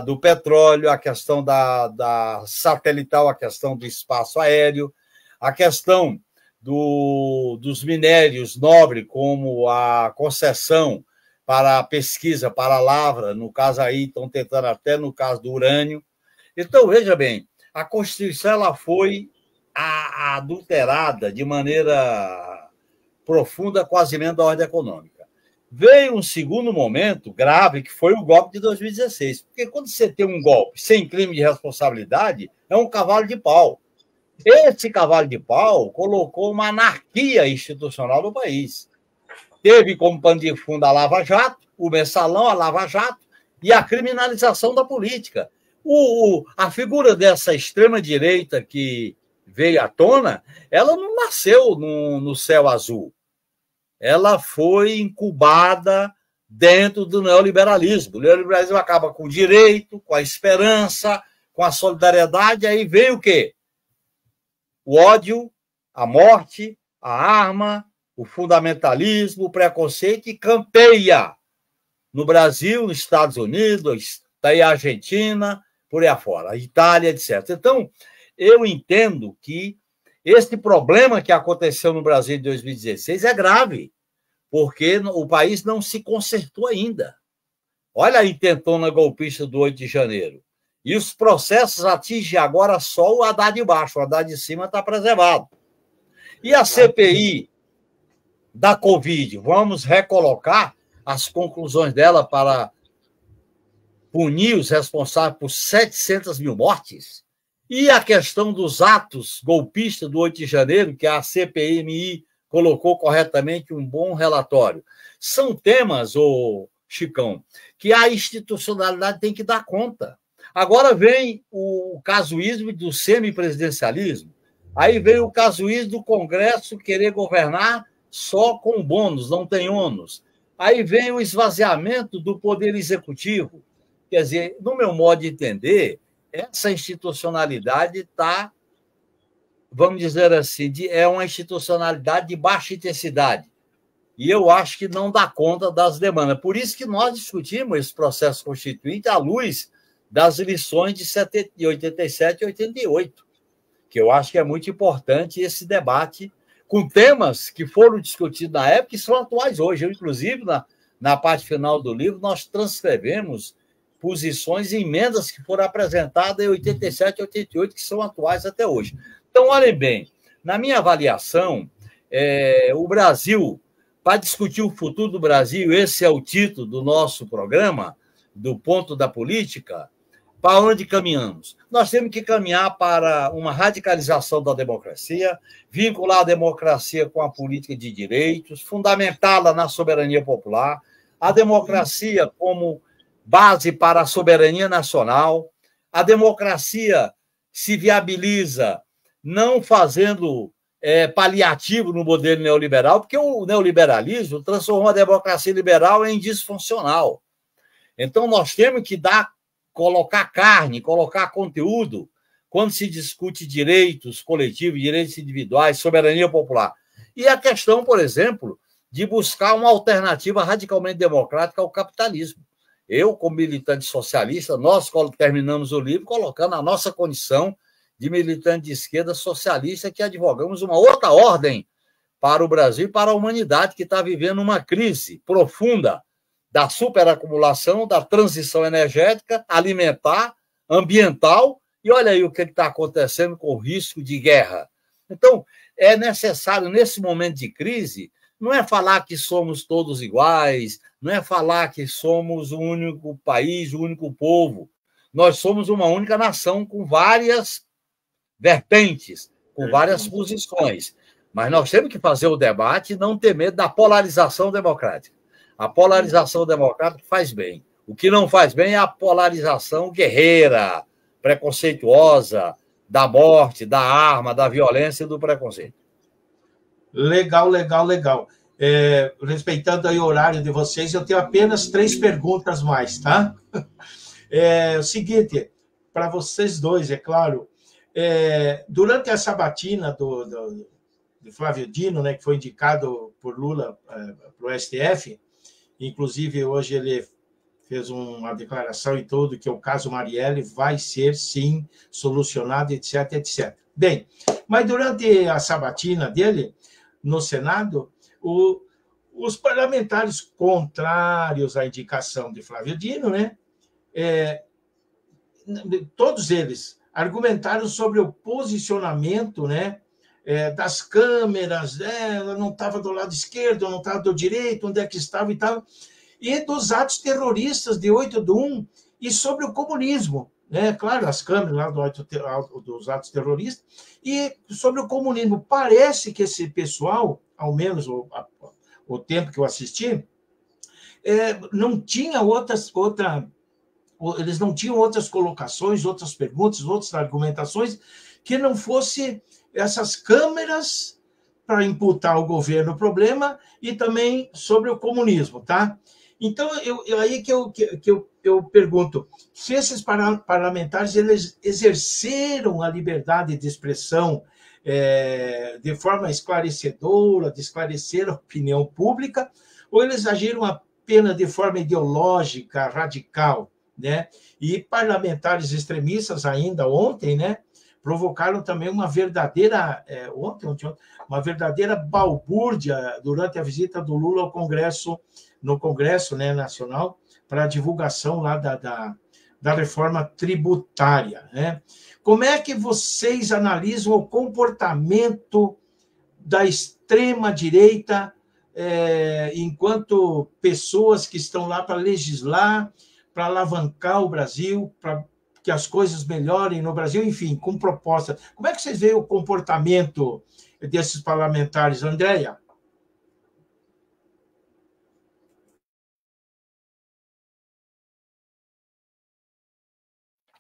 do petróleo, a questão da satelital, a questão do espaço aéreo, a questão dos minérios nobres, como a concessão para a pesquisa, para a lavra, no caso aí, estão tentando até no caso do urânio. Então, veja bem, a Constituição ela foi adulterada de maneira profunda com as emendas da ordem econômica. Veio um segundo momento grave, que foi o golpe de 2016. Porque quando você tem um golpe sem crime de responsabilidade, é um cavalo de pau. Esse cavalo de pau colocou uma anarquia institucional no país. Teve como pano de fundo a Lava Jato, o Mensalão, a Lava Jato, e a criminalização da política. A figura dessa extrema-direita que veio à tona, ela não nasceu no céu azul. Ela foi incubada dentro do neoliberalismo. O neoliberalismo acaba com o direito, com a esperança, com a solidariedade, aí vem o quê? O ódio, a morte, a arma, o fundamentalismo, o preconceito, e campeia no Brasil, nos Estados Unidos, daí a Argentina, por aí afora, a Itália, etc. Então, eu entendo que esse problema que aconteceu no Brasil em 2016 é grave, porque o país não se consertou ainda. Olha a intentona golpista do 8 de janeiro. E os processos atingem agora só o Haddad de baixo, o Haddad de cima está preservado. E a CPI da Covid, vamos recolocar as conclusões dela para punir os responsáveis por 700 mil mortes? E a questão dos atos golpistas do 8 de janeiro, que a CPMI colocou corretamente um bom relatório. São temas, Chicão, que a institucionalidade tem que dar conta. Agora vem o casuísmo do semipresidencialismo, aí vem o casuísmo do Congresso querer governar só com bônus, não tem ônus. Aí vem o esvaziamento do poder executivo. Quer dizer, no meu modo de entender, essa institucionalidade está, vamos dizer assim, é uma institucionalidade de baixa intensidade. E eu acho que não dá conta das demandas. Por isso que nós discutimos esse processo constituinte à luz das lições de 87 e 88, que eu acho que é muito importante esse debate com temas que foram discutidos na época e são atuais hoje. Eu, inclusive, na parte final do livro, nós transcrevemos posições e emendas que foram apresentadas em 87 e 88, que são atuais até hoje. Então, olhem bem, na minha avaliação, o Brasil, para discutir o futuro do Brasil, esse é o título do nosso programa, do Ponto da Política, para onde caminhamos? Nós temos que caminhar para uma radicalização da democracia, vincular a democracia com a política de direitos, fundamentá-la na soberania popular, a democracia como base para a soberania nacional. A democracia se viabiliza não fazendo paliativo no modelo neoliberal, porque o neoliberalismo transformou a democracia liberal em disfuncional. Então, nós temos que colocar carne, colocar conteúdo, quando se discute direitos coletivos, direitos individuais, soberania popular. E a questão, por exemplo, de buscar uma alternativa radicalmente democrática ao capitalismo. Eu, como militante socialista, nós terminamos o livro colocando a nossa condição de militante de esquerda socialista, que advogamos uma outra ordem para o Brasil e para a humanidade, que está vivendo uma crise profunda da superacumulação, da transição energética, alimentar, ambiental, e olha aí o que está acontecendo com o risco de guerra. Então, é necessário, nesse momento de crise, não é falar que somos todos iguais, não é falar que somos o único país, o único povo. Nós somos uma única nação com várias vertentes, com várias posições. Mas nós temos que fazer o debate e não ter medo da polarização democrática. A polarização democrática faz bem. O que não faz bem é a polarização guerreira, preconceituosa, da morte, da arma, da violência e do preconceito. Legal, legal, legal. Respeitando aí o horário de vocês, eu tenho apenas 3 perguntas mais, tá? O seguinte, para vocês dois, é claro, durante a sabatina de Flávio Dino, né, que foi indicado por Lula para o STF, inclusive hoje ele fez uma declaração e tudo, que o caso Marielle vai ser, sim, solucionado, etc, etc. Bem, mas durante a sabatina dele, no Senado, os parlamentares contrários à indicação de Flávio Dino, né, todos eles argumentaram sobre o posicionamento, né, das câmeras, ela não estava do lado esquerdo, não estava do direito, onde é que estava e tal, e dos atos terroristas de 8/1 e sobre o comunismo. né? Claro, as câmeras lá dos atos terroristas, e sobre o comunismo. Parece que esse pessoal, ao menos o tempo que eu assisti, não tinha eles não tinham outras colocações, outras perguntas, outras argumentações que não fosse essas câmeras para imputar ao governo o problema e também sobre o comunismo, tá? Então, aí que eu pergunto, se esses parlamentares eles exerceram a liberdade de expressão de forma esclarecedora, de esclarecer a opinião pública, ou eles agiram apenas de forma ideológica, radical, né? E parlamentares extremistas ainda ontem, né, provocaram também uma verdadeira uma verdadeira balbúrdia durante a visita do Lula ao Congresso, no Congresso, né, Nacional, para a divulgação lá da reforma tributária, né? Como é que vocês analisam o comportamento da extrema-direita enquanto pessoas que estão lá para legislar, para alavancar o Brasil, para que as coisas melhorem no Brasil, enfim, com proposta? Como é que vocês veem o comportamento desses parlamentares, Andréia?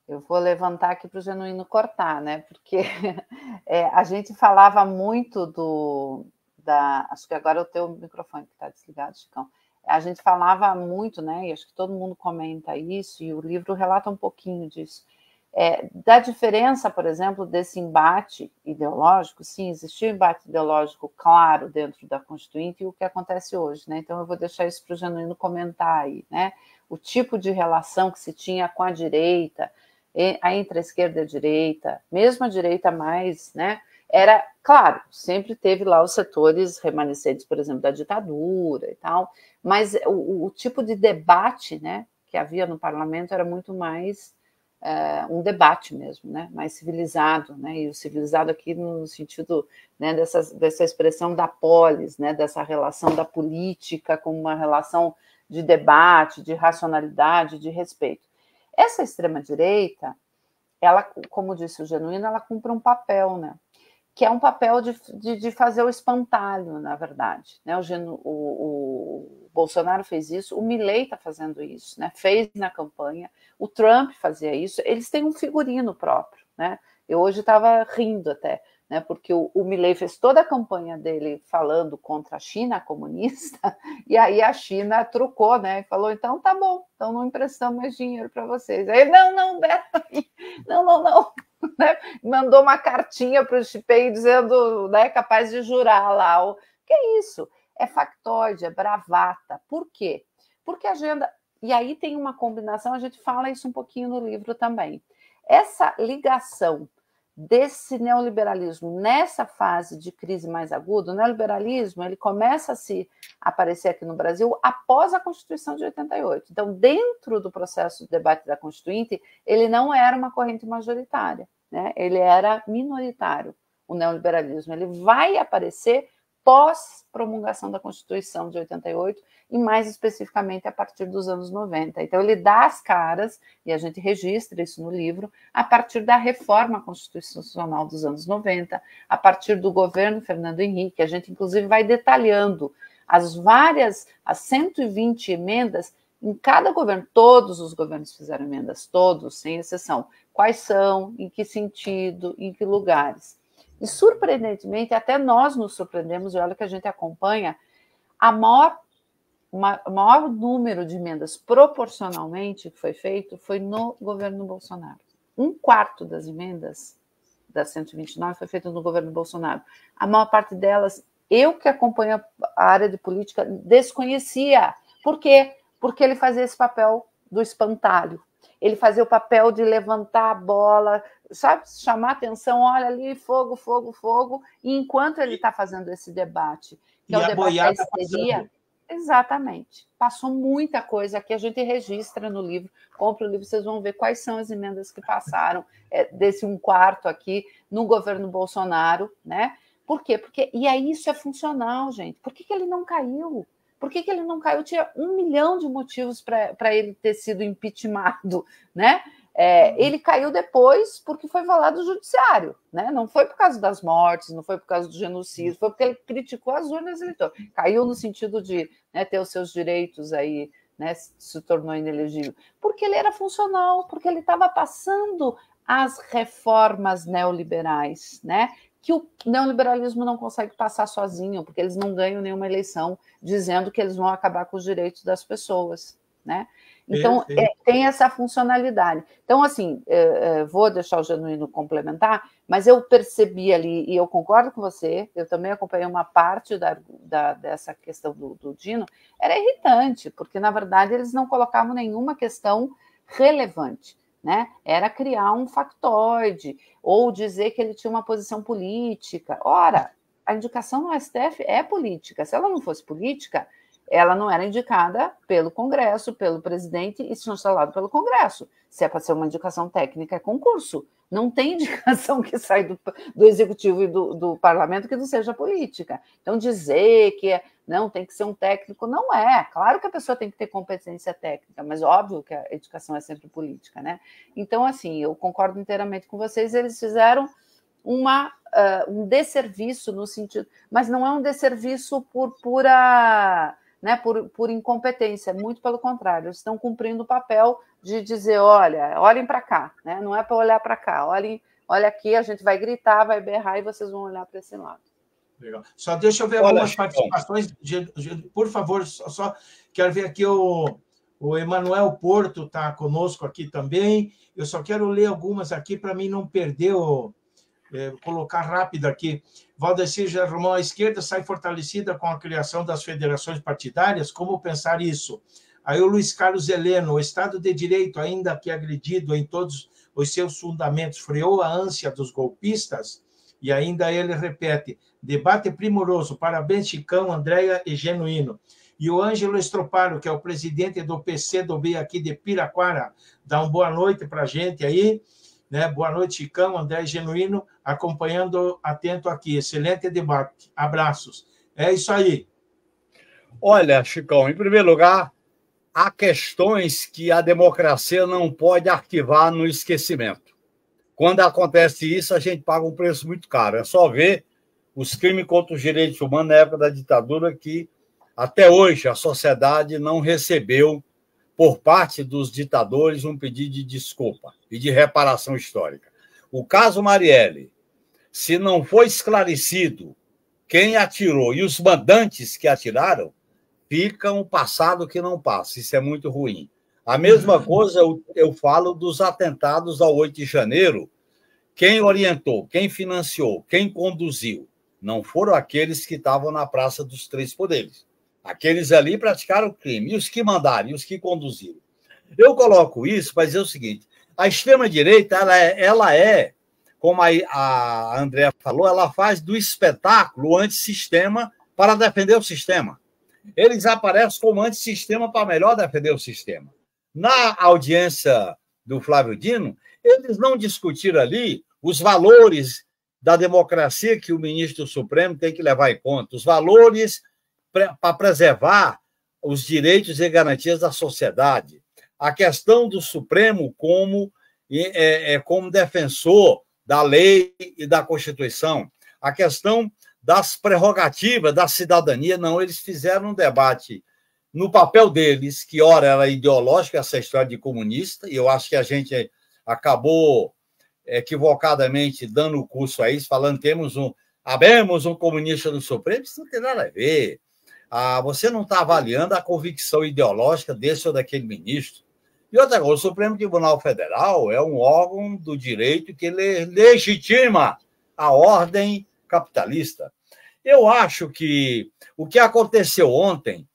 Eu vou levantar aqui para o Genuíno cortar, né? Porque a gente falava muito acho que agora é o teu microfone que está desligado, Chicão. A gente falava muito, né? E acho que todo mundo comenta isso, e o livro relata um pouquinho disso. Da diferença, por exemplo, desse embate ideológico. Sim, existia um embate ideológico claro dentro da Constituinte e o que acontece hoje, né? Então eu vou deixar isso para o Genuíno comentar aí, né? O tipo de relação que se tinha com a direita, entre a esquerda e a direita, mesmo a direita mais, né? Era, claro, sempre teve lá os setores remanescentes, por exemplo, da ditadura e tal, mas o tipo de debate, né, que havia no parlamento era muito mais um debate mesmo, né, mais civilizado, né, e o civilizado aqui no sentido, né, dessa expressão da polis, né, dessa relação da política como uma relação de debate, de racionalidade, de respeito. Essa extrema-direita, ela, como disse o Genuíno, ela cumpre um papel, né? Que é um papel de fazer o espantalho, na verdade. Né? O Bolsonaro fez isso, o Milei está fazendo isso, né? Fez na campanha, o Trump fazia isso, eles têm um figurino próprio. Né? Eu hoje estava rindo até, né? Porque o Milei fez toda a campanha dele falando contra a China comunista, e aí a China trocou, né? E falou, então tá bom, então não emprestamos mais dinheiro para vocês. Aí, não, não. Né? Mandou uma cartinha para o Chipei dizendo, né, capaz de jurar lá. O que é isso? É factoide, é bravata. Por quê? Porque a agenda... E aí tem uma combinação, a gente fala isso um pouquinho no livro também. Essa ligação desse neoliberalismo nessa fase de crise mais aguda, o neoliberalismo ele começa a se aparecer aqui no Brasil após a Constituição de 88. Então, dentro do processo de debate da Constituinte, ele não era uma corrente majoritária, né? Ele era minoritário, o neoliberalismo. Ele vai aparecer pós-promulgação da Constituição de 88 e, mais especificamente, a partir dos anos 90. Então, ele dá as caras, e a gente registra isso no livro, a partir da reforma constitucional dos anos 90, a partir do governo Fernando Henrique. A gente, inclusive, vai detalhando as 120 emendas em cada governo. Todos os governos fizeram emendas, todos, sem exceção. Quais são, em que sentido, em que lugares. E, surpreendentemente, até nós nos surpreendemos, e olha que a gente acompanha, o maior número de emendas proporcionalmente que foi feito foi no governo Bolsonaro. 1/4 das emendas das 129 foi feito no governo Bolsonaro. A maior parte delas, eu que acompanho a área de política, desconhecia. Por quê? Porque ele fazia esse papel do espantalho. Ele fazia o papel de levantar a bola, sabe, chamar atenção, olha ali, fogo, fogo, fogo, e enquanto ele está fazendo esse debate, que é o debate da histeria, exatamente, passou muita coisa que a gente registra no livro, compra o livro, vocês vão ver quais são as emendas que passaram desse 1/4 aqui no governo Bolsonaro, né? Por quê? E aí isso é funcional, gente. Por que ele não caiu? Por que ele não caiu? Tinha 1 milhão de motivos para ele ter sido impeachmentado, né? Ele caiu depois porque foi falado do judiciário, né? Não foi por causa das mortes, não foi por causa do genocídio, foi porque ele criticou as urnas eleitorais. Caiu no sentido de, né, ter os seus direitos aí, né, se tornou inelegível. Porque ele era funcional, porque ele estava passando as reformas neoliberais, né? Que o neoliberalismo não consegue passar sozinho, porque eles não ganham nenhuma eleição dizendo que eles vão acabar com os direitos das pessoas, né? Então, tem essa funcionalidade. Então, assim, vou deixar o Genuíno complementar, mas eu percebi ali, e eu concordo com você, eu também acompanhei uma parte dessa questão do Dino, era irritante, porque, na verdade, eles não colocavam nenhuma questão relevante, né? Era criar um factoide, ou dizer que ele tinha uma posição política. Ora, a indicação no STF é política. Se ela não fosse política, ela não era indicada pelo Congresso, pelo presidente e chancelado pelo Congresso. Se é para ser uma indicação técnica, é concurso. Não tem indicação que sai do Executivo e do Parlamento que não seja política. Então, dizer que não tem que ser um técnico, não é. Claro que a pessoa tem que ter competência técnica, mas óbvio que a educação é sempre política, né? Então, assim, eu concordo inteiramente com vocês, eles fizeram um desserviço no sentido... Mas não é um desserviço por pura... Né, por incompetência, muito pelo contrário, eles estão cumprindo o papel de dizer, olhem para cá, né? Não é para olhar para cá, olha aqui, a gente vai gritar, vai berrar e vocês vão olhar para esse lado. Legal. Só deixa eu ver algumas participações, por favor, só quero ver aqui o Emanuel Porto está conosco aqui também, eu só quero ler algumas aqui para mim não perder colocar rápido aqui. Valdecir Romão, a esquerda sai fortalecida com a criação das federações partidárias? Como pensar isso? Aí o Luiz Carlos Heleno, o Estado de Direito, ainda que agredido em todos os seus fundamentos, freou a ânsia dos golpistas? E ainda ele repete, debate primoroso, parabéns Chicão, Andréia e Genuíno. E o Ângelo Estroparo, que é o presidente do PCdoB aqui de Piraquara, dá uma boa noite para a gente aí. Né? Boa noite, Chicão, André Genuíno, acompanhando atento aqui. Excelente debate. Abraços. É isso aí. Olha, Chicão, em primeiro lugar, há questões que a democracia não pode arquivar no esquecimento. Quando acontece isso, a gente paga um preço muito caro. É só ver os crimes contra os direitos humanos na época da ditadura que, até hoje, a sociedade não recebeu por parte dos ditadores um pedido de desculpa e de reparação histórica. O caso Marielle, se não foi esclarecido quem atirou e os mandantes que atiraram, fica um passado que não passa. Isso é muito ruim. A mesma coisa eu falo dos atentados ao 8 de janeiro. Quem orientou, quem financiou, quem conduziu, não foram aqueles que estavam na Praça dos Três Poderes. Aqueles ali praticaram o crime. E os que mandaram, e os que conduziram. Eu coloco isso para dizer o seguinte, a extrema-direita, ela é, como a Andréa falou, ela faz do espetáculo o antissistema para defender o sistema. Eles aparecem como antissistema para melhor defender o sistema. Na audiência do Flávio Dino, eles não discutiram ali os valores da democracia que o ministro Supremo tem que levar em conta, os valores para preservar os direitos e garantias da sociedade. A questão do Supremo como defensor da lei e da Constituição. A questão das prerrogativas da cidadania. Não, eles fizeram um debate no papel deles, que ora era ideológico, essa história de comunista, e eu acho que a gente acabou equivocadamente dando o curso a isso, falando que abemos um comunista no Supremo. Isso não tem nada a ver. Você não está avaliando a convicção ideológica desse ou daquele ministro. E outra coisa, o Supremo Tribunal Federal é um órgão do direito que legitima a ordem capitalista. Eu acho que o que aconteceu ontem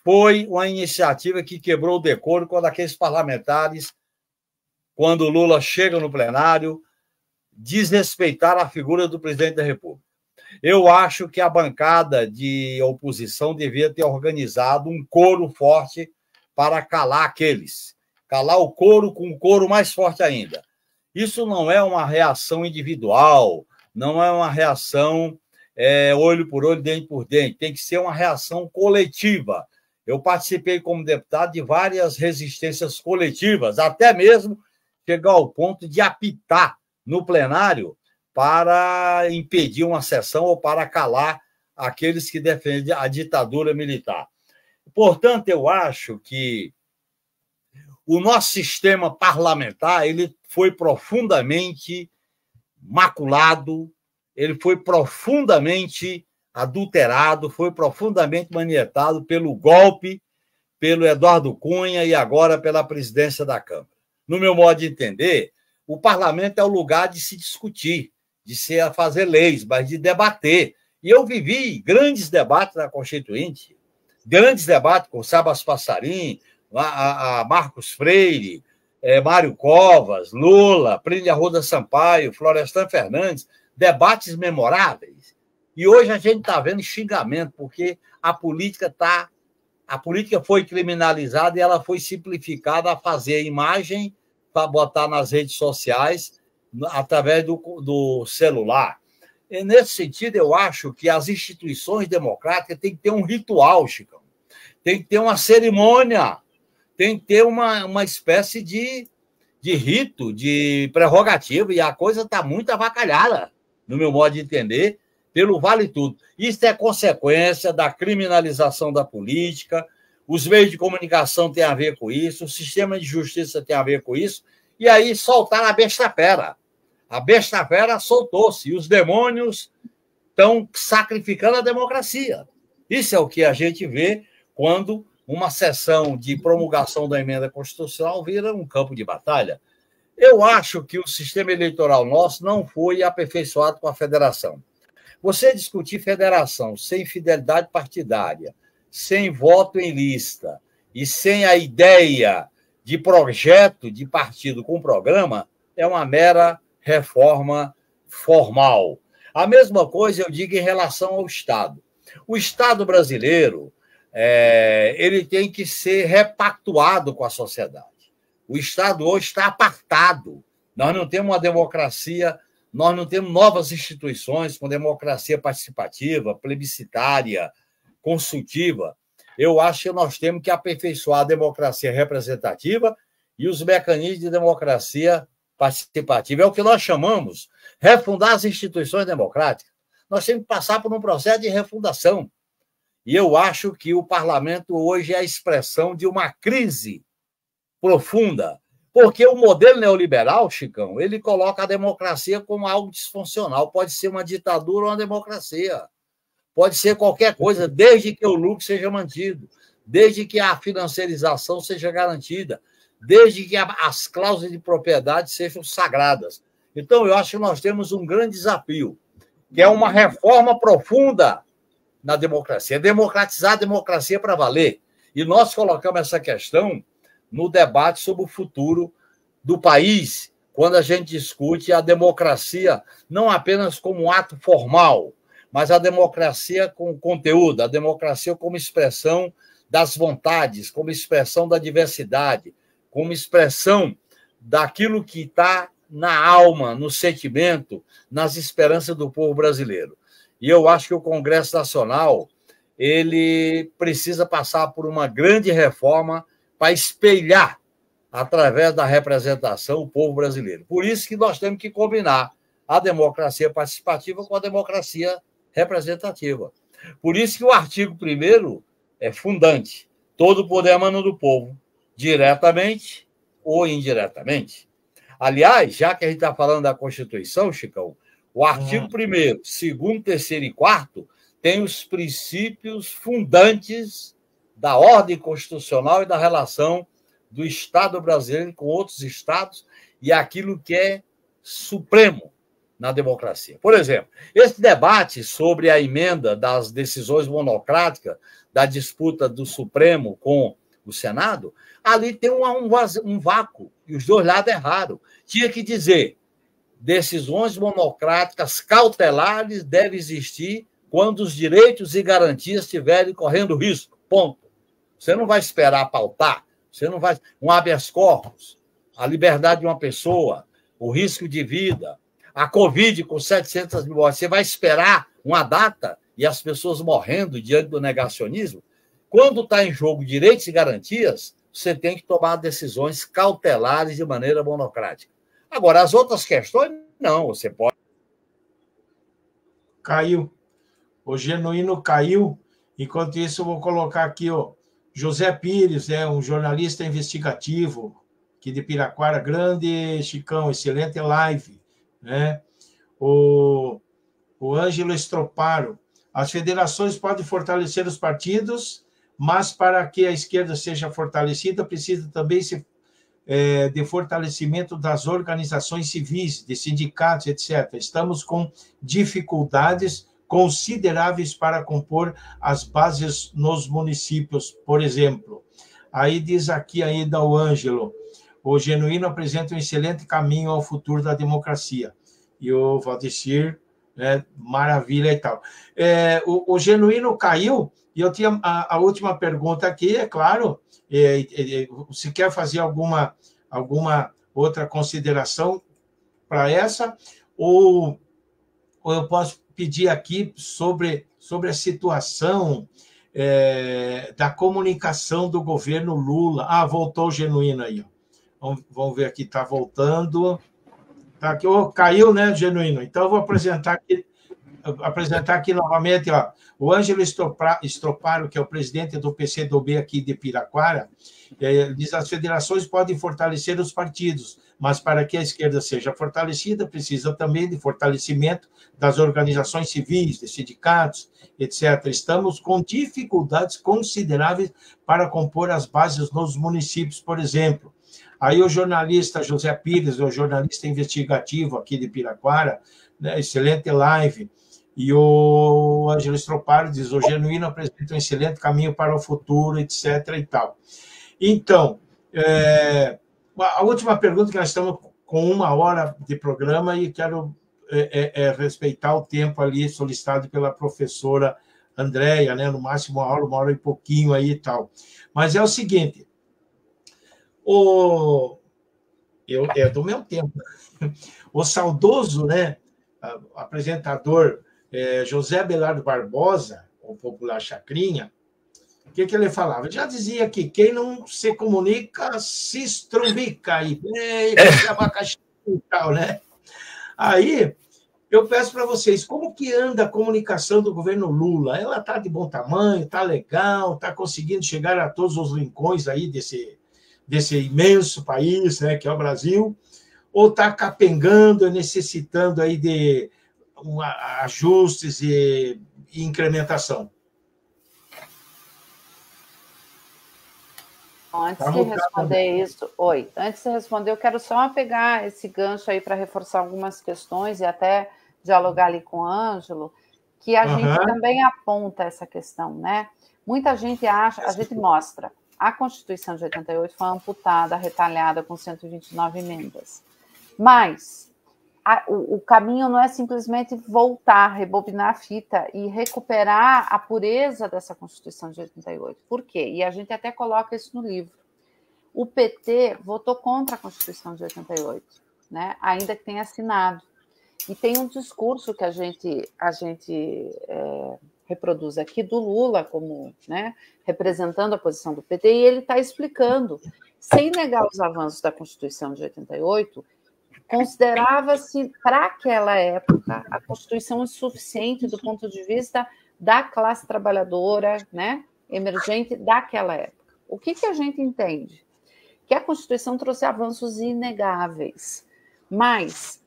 foi uma iniciativa que quebrou o decoro quando aqueles parlamentares, quando o Lula chega no plenário, desrespeitaram a figura do presidente da República. Eu acho que a bancada de oposição devia ter organizado um coro forte para calar o coro com um coro mais forte ainda. Isso não é uma reação individual, não é uma reação olho por olho, dente por dente, tem que ser uma reação coletiva. Eu participei como deputado de várias resistências coletivas, até mesmo chegar ao ponto de apitar no plenário para impedir uma sessão ou para calar aqueles que defendem a ditadura militar. Portanto, eu acho que o nosso sistema parlamentar ele foi profundamente maculado, ele foi profundamente adulterado, foi profundamente manietado pelo golpe, pelo Eduardo Cunha e agora pela presidência da Câmara. No meu modo de entender, o parlamento é o lugar de se discutir, de se fazer leis, mas de debater. E eu vivi grandes debates na Constituinte, grandes debates com Sabas Passarim, a Marcos Freire, Mário Covas, Lula, Plínio Arruda Sampaio, Florestan Fernandes, debates memoráveis. E hoje a gente está vendo xingamento, porque a política foi criminalizada e ela foi simplificada a fazer a imagem para botar nas redes sociais através do celular. E, nesse sentido, eu acho que as instituições democráticas têm que ter um ritual, Chicão. Tem que ter uma cerimônia, tem que ter uma espécie de rito, de prerrogativa, e a coisa está muito avacalhada, no meu modo de entender, pelo vale tudo. Isso é consequência da criminalização da política, os meios de comunicação têm a ver com isso, o sistema de justiça tem a ver com isso, e aí soltaram a besta-fera. A besta-fera soltou-se, e os demônios estão sacrificando a democracia. Isso é o que a gente vê quando uma sessão de promulgação da emenda constitucional vira um campo de batalha. Eu acho que o sistema eleitoral nosso não foi aperfeiçoado com a federação. Você discutir federação sem fidelidade partidária, sem voto em lista e sem a ideia de projeto de partido com programa é uma mera reforma formal. A mesma coisa eu digo em relação ao Estado. O Estado brasileiro ele tem que ser repactuado com a sociedade. O Estado hoje está apartado. Nós não temos uma democracia, nós não temos novas instituições com democracia participativa, plebiscitária, consultiva. Eu acho que nós temos que aperfeiçoar a democracia representativa e os mecanismos de democracia participativa. É o que nós chamamos refundar as instituições democráticas. Nós temos que passar por um processo de refundação. E eu acho que o parlamento hoje é a expressão de uma crise profunda, porque o modelo neoliberal, Chicão, ele coloca a democracia como algo disfuncional. Pode ser uma ditadura ou uma democracia. Pode ser qualquer coisa, desde que o lucro seja mantido, desde que a financiarização seja garantida, desde que as cláusulas de propriedade sejam sagradas. Então, eu acho que nós temos um grande desafio, que é uma reforma profunda na democracia, democratizar a democracia para valer. E nós colocamos essa questão no debate sobre o futuro do país, quando a gente discute a democracia não apenas como um ato formal, mas a democracia com conteúdo, a democracia como expressão das vontades, como expressão da diversidade, como expressão daquilo que está na alma, no sentimento, nas esperanças do povo brasileiro. E eu acho que o Congresso Nacional ele precisa passar por uma grande reforma para espelhar, através da representação, o povo brasileiro. Por isso que nós temos que combinar a democracia participativa com a democracia representativa. Por isso que o artigo 1º é fundante. Todo poder emana do povo, diretamente ou indiretamente. Aliás, já que a gente está falando da Constituição, Chicão, o artigo 1º, 2º, 3º e 4º tem os princípios fundantes da ordem constitucional e da relação do Estado brasileiro com outros estados e aquilo que é supremo na democracia. Por exemplo, esse debate sobre a emenda das decisões monocráticas da disputa do Supremo com o Senado, ali tem um vácuo, e os dois lados erraram. Tinha que dizer, decisões monocráticas cautelares devem existir quando os direitos e garantias estiverem correndo risco, ponto. Você não vai esperar pautar, você não vai... Um habeas corpus, a liberdade de uma pessoa, o risco de vida, a Covid com 700 mil mortes, você vai esperar uma data e as pessoas morrendo diante do negacionismo? Quando está em jogo direitos e garantias, você tem que tomar decisões cautelares de maneira monocrática. Agora, as outras questões, não, você pode... Caiu. O Genuíno caiu. Enquanto isso, eu vou colocar aqui, ó, José Pires, um jornalista investigativo aqui de Piraquara, grande Chicão, excelente live, né? O Ângelo Estroparo. As federações podem fortalecer os partidos, mas para que a esquerda seja fortalecida, precisa também de fortalecimento das organizações civis, de sindicatos, etc. Estamos com dificuldades consideráveis para compor as bases nos municípios, por exemplo. Aí diz aqui ainda o Ângelo, o Genuíno apresenta um excelente caminho ao futuro da democracia. E o Valdecir, maravilha e tal. O Genuíno caiu, e eu tinha a última pergunta aqui, é claro, se quer fazer alguma outra consideração para essa, ou eu posso pedir aqui sobre a situação da comunicação do governo Lula. Voltou o Genuíno aí. Vamos ver aqui, está voltando. Tá aqui, caiu, né, Genuíno? Então, eu vou apresentar aqui novamente, ó, o Ângelo Estroparo, que é o presidente do PCdoB aqui de Piraquara, diz: as federações podem fortalecer os partidos, mas para que a esquerda seja fortalecida, precisa também de fortalecimento das organizações civis, de sindicatos, etc. Estamos com dificuldades consideráveis para compor as bases nos municípios, por exemplo. Aí o jornalista José Pires, o jornalista investigativo aqui de Piraquara, né, excelente live, e o Ângelo Estroparo diz: o Genuíno apresenta um excelente caminho para o futuro, etc. e tal. Então, a última pergunta, que nós estamos com 1 hora de programa e quero respeitar o tempo ali solicitado pela professora Andréia, né, no máximo 1 hora e pouquinho aí e tal. Mas é o seguinte, é do meu tempo. O saudoso, né, apresentador José Belardo Barbosa, o popular Chacrinha, o que ele falava? Já dizia que quem não se comunica se estrumbica e abacaxi e tal, né? Aí eu peço para vocês, como que anda a comunicação do governo Lula? Ela está de bom tamanho, está legal, está conseguindo chegar a todos os rincões aí desse imenso país, né, que é o Brasil, ou está capengando, necessitando aí de ajustes e incrementação? Antes de responder isso, antes de responder, eu quero só pegar esse gancho aí para reforçar algumas questões e até dialogar ali com o Ângelo, que a gente também aponta essa questão, né? Muita gente acha, a gente mostra, a Constituição de 88 foi amputada, retalhada com 129 emendas, mas o caminho não é simplesmente voltar, rebobinar a fita e recuperar a pureza dessa Constituição de 88. Por quê? E a gente até coloca isso no livro. O PT votou contra a Constituição de 88, né? Ainda que tenha assinado. E tem um discurso que a gente reproduz aqui do Lula, como, né, representando a posição do PT, e ele está explicando, sem negar os avanços da Constituição de 88, considerava-se, para aquela época, a Constituição insuficiente do ponto de vista da classe trabalhadora, né, emergente daquela época. O que a gente entende? Que a Constituição trouxe avanços inegáveis, mas,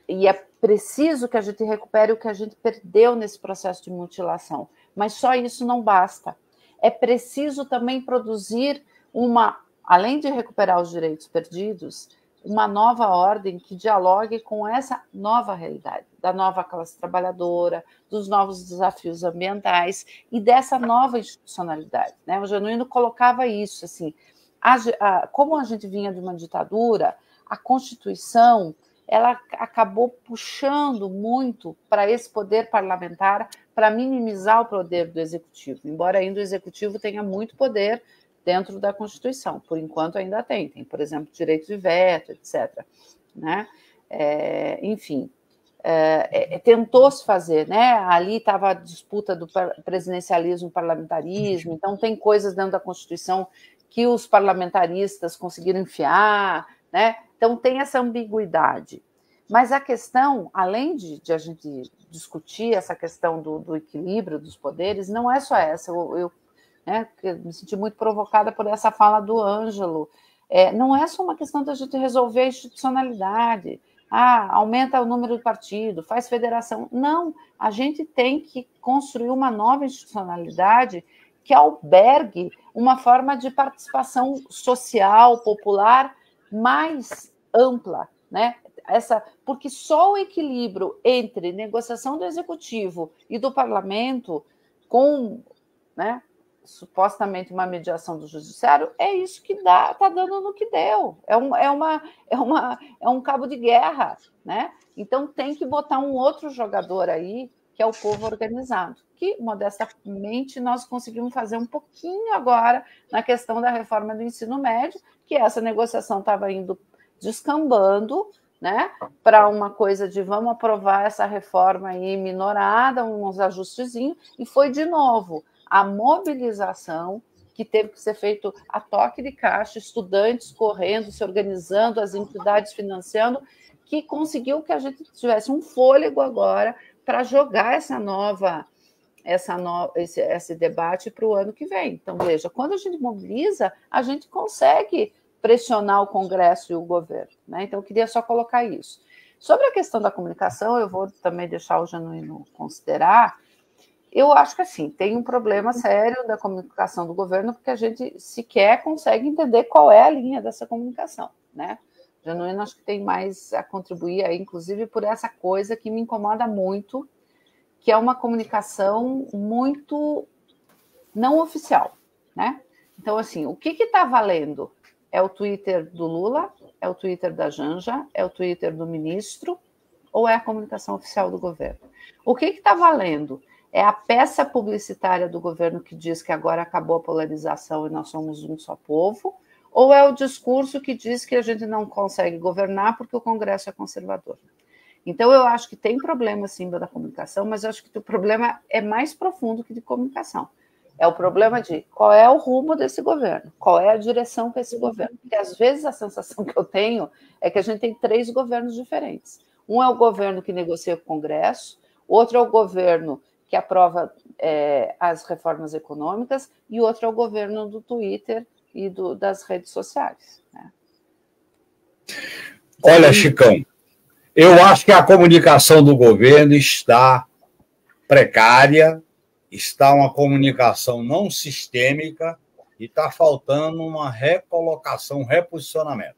e é preciso que a gente recupere o que a gente perdeu nesse processo de mutilação, mas só isso não basta. É preciso também produzir além de recuperar os direitos perdidos, uma nova ordem que dialogue com essa nova realidade, da nova classe trabalhadora, dos novos desafios ambientais e dessa nova institucionalidade, né? O Genuíno colocava isso, assim, como a gente vinha de uma ditadura, a Constituição, ela acabou puxando muito para esse poder parlamentar, para minimizar o poder do Executivo, embora ainda o Executivo tenha muito poder dentro da Constituição, por enquanto ainda tem, por exemplo, direito de veto, etc. Né? Enfim, tentou-se fazer, né? Ali estava a disputa do presidencialismo e parlamentarismo, então tem coisas dentro da Constituição que os parlamentaristas conseguiram enfiar, né? Então tem essa ambiguidade. Mas a questão, além de a gente discutir essa questão do equilíbrio dos poderes, não é só essa. Eu me senti muito provocada por essa fala do Ângelo. Não é só uma questão da gente resolver a institucionalidade. Aumenta o número de partido, faz federação. Não, a gente tem que construir uma nova institucionalidade que albergue uma forma de participação social, popular, mais ampla, né? Porque só o equilíbrio entre negociação do executivo e do parlamento, com, né, supostamente uma mediação do judiciário, é isso que está dando no que deu. É um cabo de guerra, né? Então tem que botar um outro jogador aí, que é o povo organizado, que, modestamente, nós conseguimos fazer um pouquinho agora na questão da reforma do ensino médio, que essa negociação estava indo descambando, né, para uma coisa de vamos aprovar essa reforma aí minorada, uns ajustezinhos, e foi de novo a mobilização que teve que ser feito a toque de caixa, estudantes correndo, se organizando, as entidades financiando, que conseguiu que a gente tivesse um fôlego agora para jogar esse debate para o ano que vem. Então, veja, quando a gente mobiliza, a gente consegue pressionar o Congresso e o governo, né? Então, eu queria só colocar isso. Sobre a questão da comunicação, eu vou também deixar o Genuíno considerar. Eu acho que, assim, tem um problema sério da comunicação do governo, porque a gente sequer consegue entender qual é a linha dessa comunicação, né? O Genuíno acho que tem mais a contribuir aí, inclusive por essa coisa que me incomoda muito, que é uma comunicação muito não oficial, né? Então, assim, o que está valendo? É o Twitter do Lula? É o Twitter da Janja? É o Twitter do ministro? Ou é a comunicação oficial do governo? O que está valendo? É a peça publicitária do governo que diz que agora acabou a polarização e nós somos um só povo? Ou é o discurso que diz que a gente não consegue governar porque o Congresso é conservador? Então, eu acho que tem problema, sim, da comunicação, mas eu acho que o problema é mais profundo que de comunicação. É o problema de qual é o rumo desse governo, qual é a direção para esse governo. Porque, às vezes, a sensação que eu tenho é que a gente tem 3 governos diferentes. Um é o governo que negocia com o Congresso, outro é o governo que aprova as reformas econômicas, e outro é o governo do Twitter e das redes sociais, né? Olha, Chicão, eu acho que a comunicação do governo está precária, está uma comunicação não sistêmica e está faltando uma recolocação, um reposicionamento.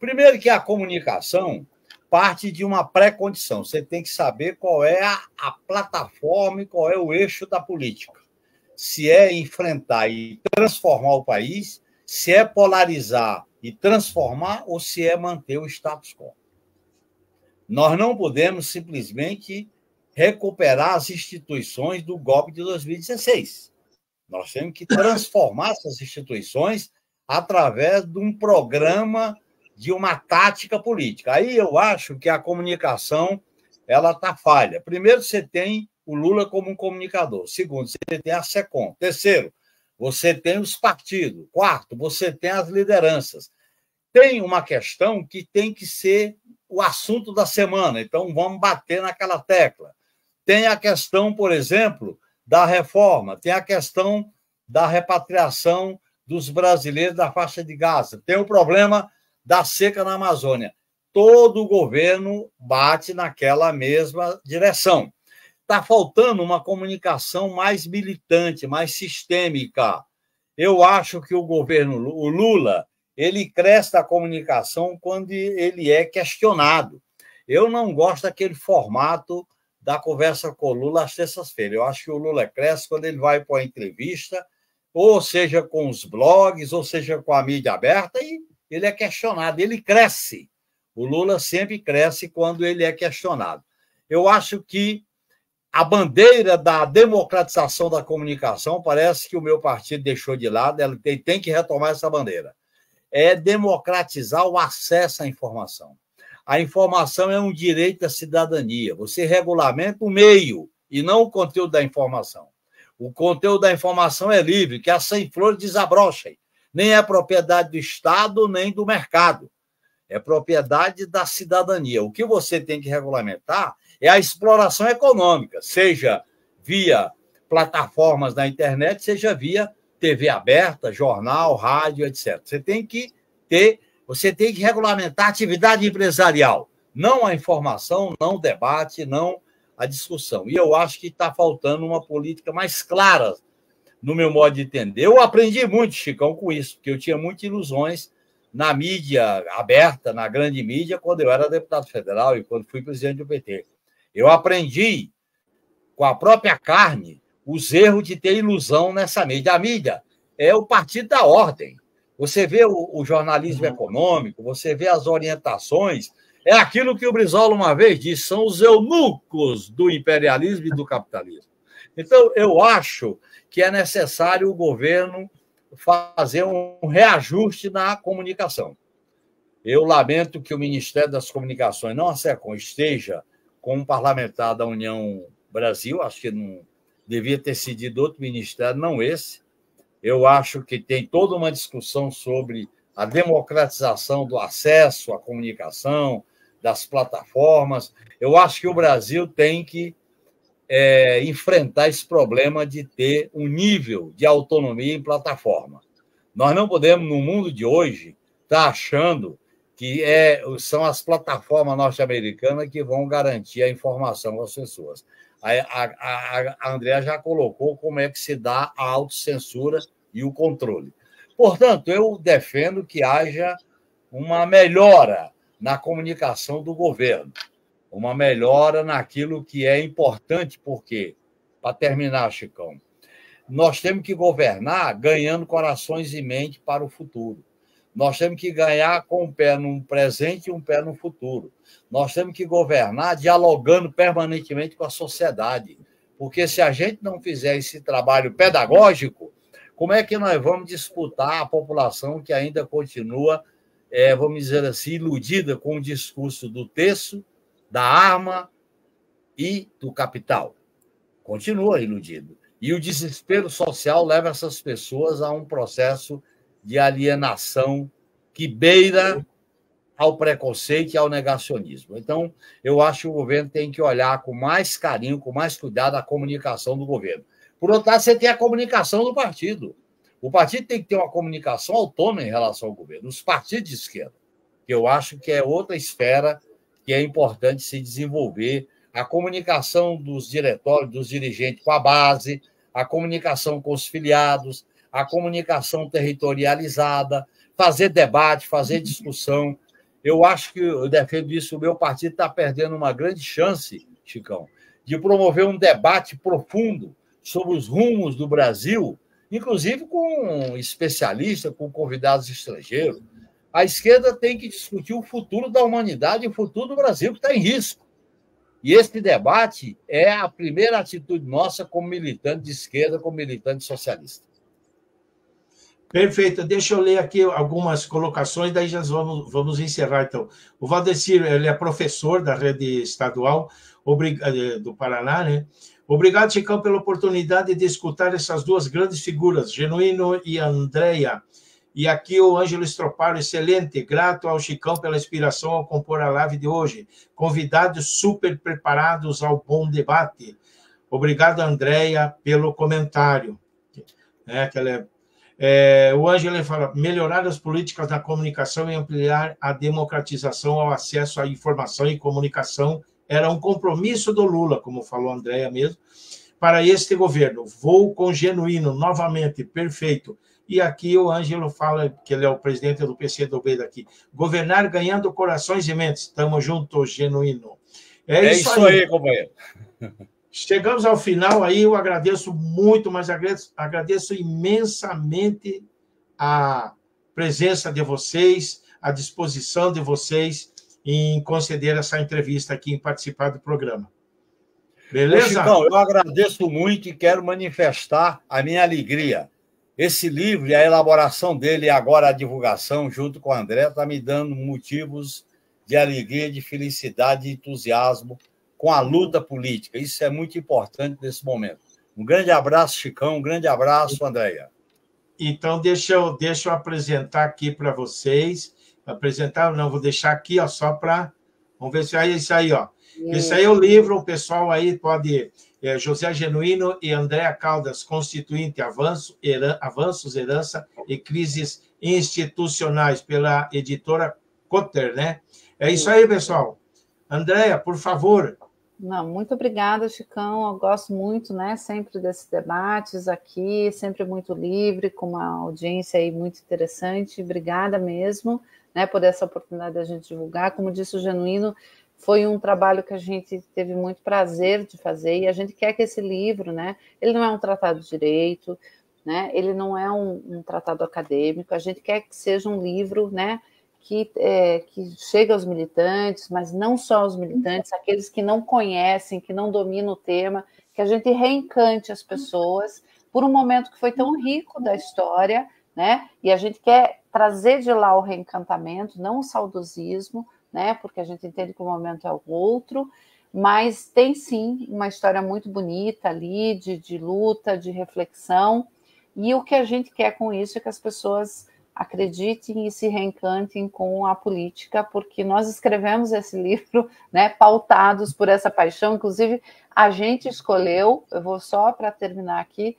Primeiro que a comunicação parte de uma pré-condição. Você tem que saber qual é a plataforma e qual é o eixo da política. Se é enfrentar e transformar o país, se é polarizar e transformar ou se é manter o status quo. Nós não podemos simplesmente recuperar as instituições do golpe de 2016. Nós temos que transformar essas instituições através de um programa, de uma tática política. Aí eu acho que a comunicação ela está falha. Primeiro, você tem o Lula como um comunicador. Segundo, você tem a SECOM. Terceiro, você tem os partidos. Quarto, você tem as lideranças. Tem uma questão que tem que ser o assunto da semana, então vamos bater naquela tecla. Tem a questão, por exemplo, da reforma, tem a questão da repatriação dos brasileiros da faixa de Gaza, tem o problema da seca na Amazônia. Todo o governo bate naquela mesma direção. Está faltando uma comunicação mais militante, mais sistêmica. Eu acho que o governo, o Lula, ele cresce a comunicação quando ele é questionado. Eu não gosto daquele formato da conversa com o Lula às terças-feiras. Eu acho que o Lula cresce quando ele vai para a entrevista, ou seja com os blogs, ou seja com a mídia aberta, e ele é questionado, ele cresce. O Lula sempre cresce quando ele é questionado. Eu acho que a bandeira da democratização da comunicação, parece que o meu partido deixou de lado, ela tem que retomar essa bandeira. É democratizar o acesso à informação. A informação é um direito da cidadania. Você regulamenta o meio e não o conteúdo da informação. O conteúdo da informação é livre, que as 100 flores desabrochem. nem é propriedade do Estado, nem do mercado. É propriedade da cidadania. O que você tem que regulamentar é a exploração econômica, seja via plataformas na internet, seja via TV aberta, jornal, rádio, etc. Você tem que regulamentar a atividade empresarial, não a informação, não o debate, não a discussão. E eu acho que está faltando uma política mais clara, no meu modo de entender. Eu aprendi muito, Chicão, com isso, porque eu tinha muitas ilusões na mídia aberta, na grande mídia, quando eu era deputado federal e quando fui presidente do PT. Eu aprendi com a própria carne os erros de ter ilusão nessa mídia. A mídia é o partido da ordem. Você vê o jornalismo econômico, você vê as orientações, é aquilo que o Brizola uma vez disse, são os eunucos do imperialismo e do capitalismo. Então, eu acho que é necessário o governo fazer um reajuste na comunicação. Eu lamento que o Ministério das Comunicações, não a SECOM, esteja com um parlamentar da União Brasil, acho que não devia ter sido outro ministério, não esse. Eu acho que tem toda uma discussão sobre a democratização do acesso à comunicação, das plataformas. Eu acho que o Brasil tem que enfrentar esse problema de ter um nível de autonomia em plataforma. Nós não podemos, no mundo de hoje, estar achando que são as plataformas norte-americanas que vão garantir a informação às pessoas. A Andrea já colocou como é que se dá a autocensura e o controle. Portanto, eu defendo que haja uma melhora na comunicação do governo, uma melhora naquilo que é importante, porque, para terminar, Chicão, nós temos que governar ganhando corações e mente para o futuro. Nós temos que ganhar com um pé no presente e um pé no futuro. Nós temos que governar dialogando permanentemente com a sociedade, porque se a gente não fizer esse trabalho pedagógico, como é que nós vamos disputar a população que ainda continua, vamos dizer assim, iludida com o discurso do terço, da arma e do capital? Continua iludido. E o desespero social leva essas pessoas a um processo de alienação que beira ao preconceito e ao negacionismo. Então, eu acho que o governo tem que olhar com mais carinho, com mais cuidado a comunicação do governo. Por outro lado, você tem a comunicação do partido. O partido tem que ter uma comunicação autônoma em relação ao governo. Os partidos de esquerda, que eu acho que é outra esfera que é importante se desenvolver, a comunicação dos diretórios, dos dirigentes com a base, a comunicação com os filiados, a comunicação territorializada, fazer debate, fazer discussão. Eu acho que, eu defendo isso, o meu partido está perdendo uma grande chance, Chicão, de promover um debate profundo sobre os rumos do Brasil, inclusive com especialistas, com convidados estrangeiros. A esquerda tem que discutir o futuro da humanidade e o futuro do Brasil, que está em risco. E esse debate é a primeira atitude nossa como militante de esquerda, como militante socialista. Perfeito. Deixa eu ler aqui algumas colocações, daí já vamos encerrar, então. O Valdecir, ele é professor da rede estadual do Paraná, né? Obrigado, Chicão, pela oportunidade de escutar essas duas grandes figuras, Genuíno e Andrea. E aqui o Ângelo Stroparo, excelente. Grato ao Chicão pela inspiração ao compor a live de hoje. Convidados super preparados ao bom debate. Obrigado, Andrea, pelo comentário. O Ângelo fala, melhorar as políticas da comunicação e ampliar a democratização ao acesso à informação e comunicação era um compromisso do Lula, como falou a Andrea mesmo, para este governo. Vou com Genuíno, novamente, perfeito. E aqui o Ângelo fala, que ele é o presidente do PCdoB daqui, governar ganhando corações e mentes. Estamos juntos, Genuíno. É isso aí, companheiro. Chegamos ao final aí, eu agradeço muito, mas agradeço imensamente a presença de vocês, a disposição de vocês em conceder essa entrevista aqui, em participar do programa. Beleza? Chicão, eu agradeço muito e quero manifestar a minha alegria. Esse livro e a elaboração dele e agora a divulgação, junto com o André, está me dando motivos de alegria, de felicidade e entusiasmo com a luta política. Isso é muito importante nesse momento. Um grande abraço, Chicão. Um grande abraço, Andréia. Então, deixa eu apresentar aqui para vocês. Apresentar, não, vou deixar aqui, ó, só para... Vamos ver se é isso aí, ó. Esse aí é o livro, o pessoal aí pode... José Genuíno e Andréa Caldas, Constituinte, Avanços, Herança e Crises Institucionais, pela editora Cotter, né? É isso aí, pessoal. Andréa, por favor. Não, muito obrigada, Chicão. Eu gosto muito, né, sempre desses debates aqui, sempre muito livre, com uma audiência aí muito interessante. Obrigada mesmo, né, por essa oportunidade da gente divulgar. Como disse o Genuíno, foi um trabalho que a gente teve muito prazer de fazer e a gente quer que esse livro, né, ele não é um tratado de direito, né, ele não é um tratado acadêmico, a gente quer que seja um livro, né, que chega aos militantes, mas não só aos militantes, aqueles que não conhecem, que não dominam o tema, que a gente reencante as pessoas por um momento que foi tão rico da história, né? E a gente quer trazer de lá o reencantamento, não o saudosismo, né? Porque a gente entende que o momento é o outro, mas tem sim uma história muito bonita ali, de luta, de reflexão, e o que a gente quer com isso é que as pessoas acreditem e se reencantem com a política, porque nós escrevemos esse livro, né, pautados por essa paixão, inclusive a gente escolheu, eu vou só para terminar aqui,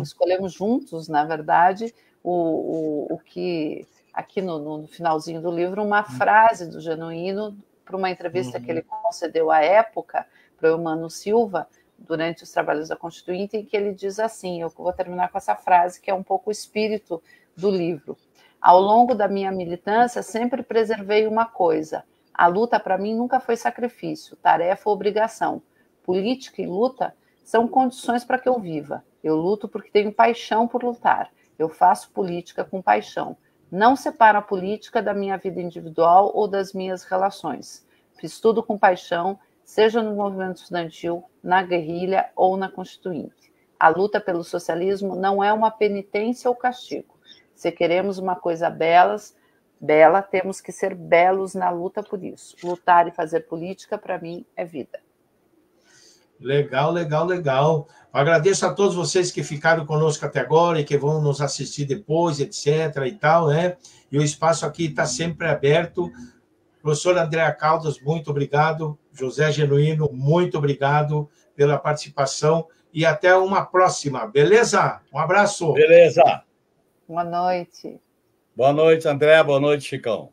escolhemos juntos, na verdade, o que, aqui no finalzinho do livro, uma frase do Genuíno, para uma entrevista que ele concedeu à época, para o Eumano Silva, durante os trabalhos da Constituinte, em que ele diz assim, eu vou terminar com essa frase, que é um pouco o espírito do livro. Ao longo da minha militância, sempre preservei uma coisa. A luta, para mim, nunca foi sacrifício, tarefa ou obrigação. Política e luta são condições para que eu viva. Eu luto porque tenho paixão por lutar. Eu faço política com paixão. Não separo a política da minha vida individual ou das minhas relações. Fiz tudo com paixão, seja no movimento estudantil, na guerrilha ou na Constituinte. A luta pelo socialismo não é uma penitência ou castigo. Se queremos uma coisa bela, temos que ser belos na luta por isso. Lutar e fazer política, para mim, é vida. Legal, legal, legal. Agradeço a todos vocês que ficaram conosco até agora e que vão nos assistir depois, etc. e tal, né? E o espaço aqui está sempre aberto. Professora Andréa Caldas, muito obrigado. José Genuíno, muito obrigado pela participação e até uma próxima, beleza? Um abraço. Beleza. Boa noite. Boa noite, André. Boa noite, Chicão.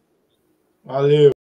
Valeu.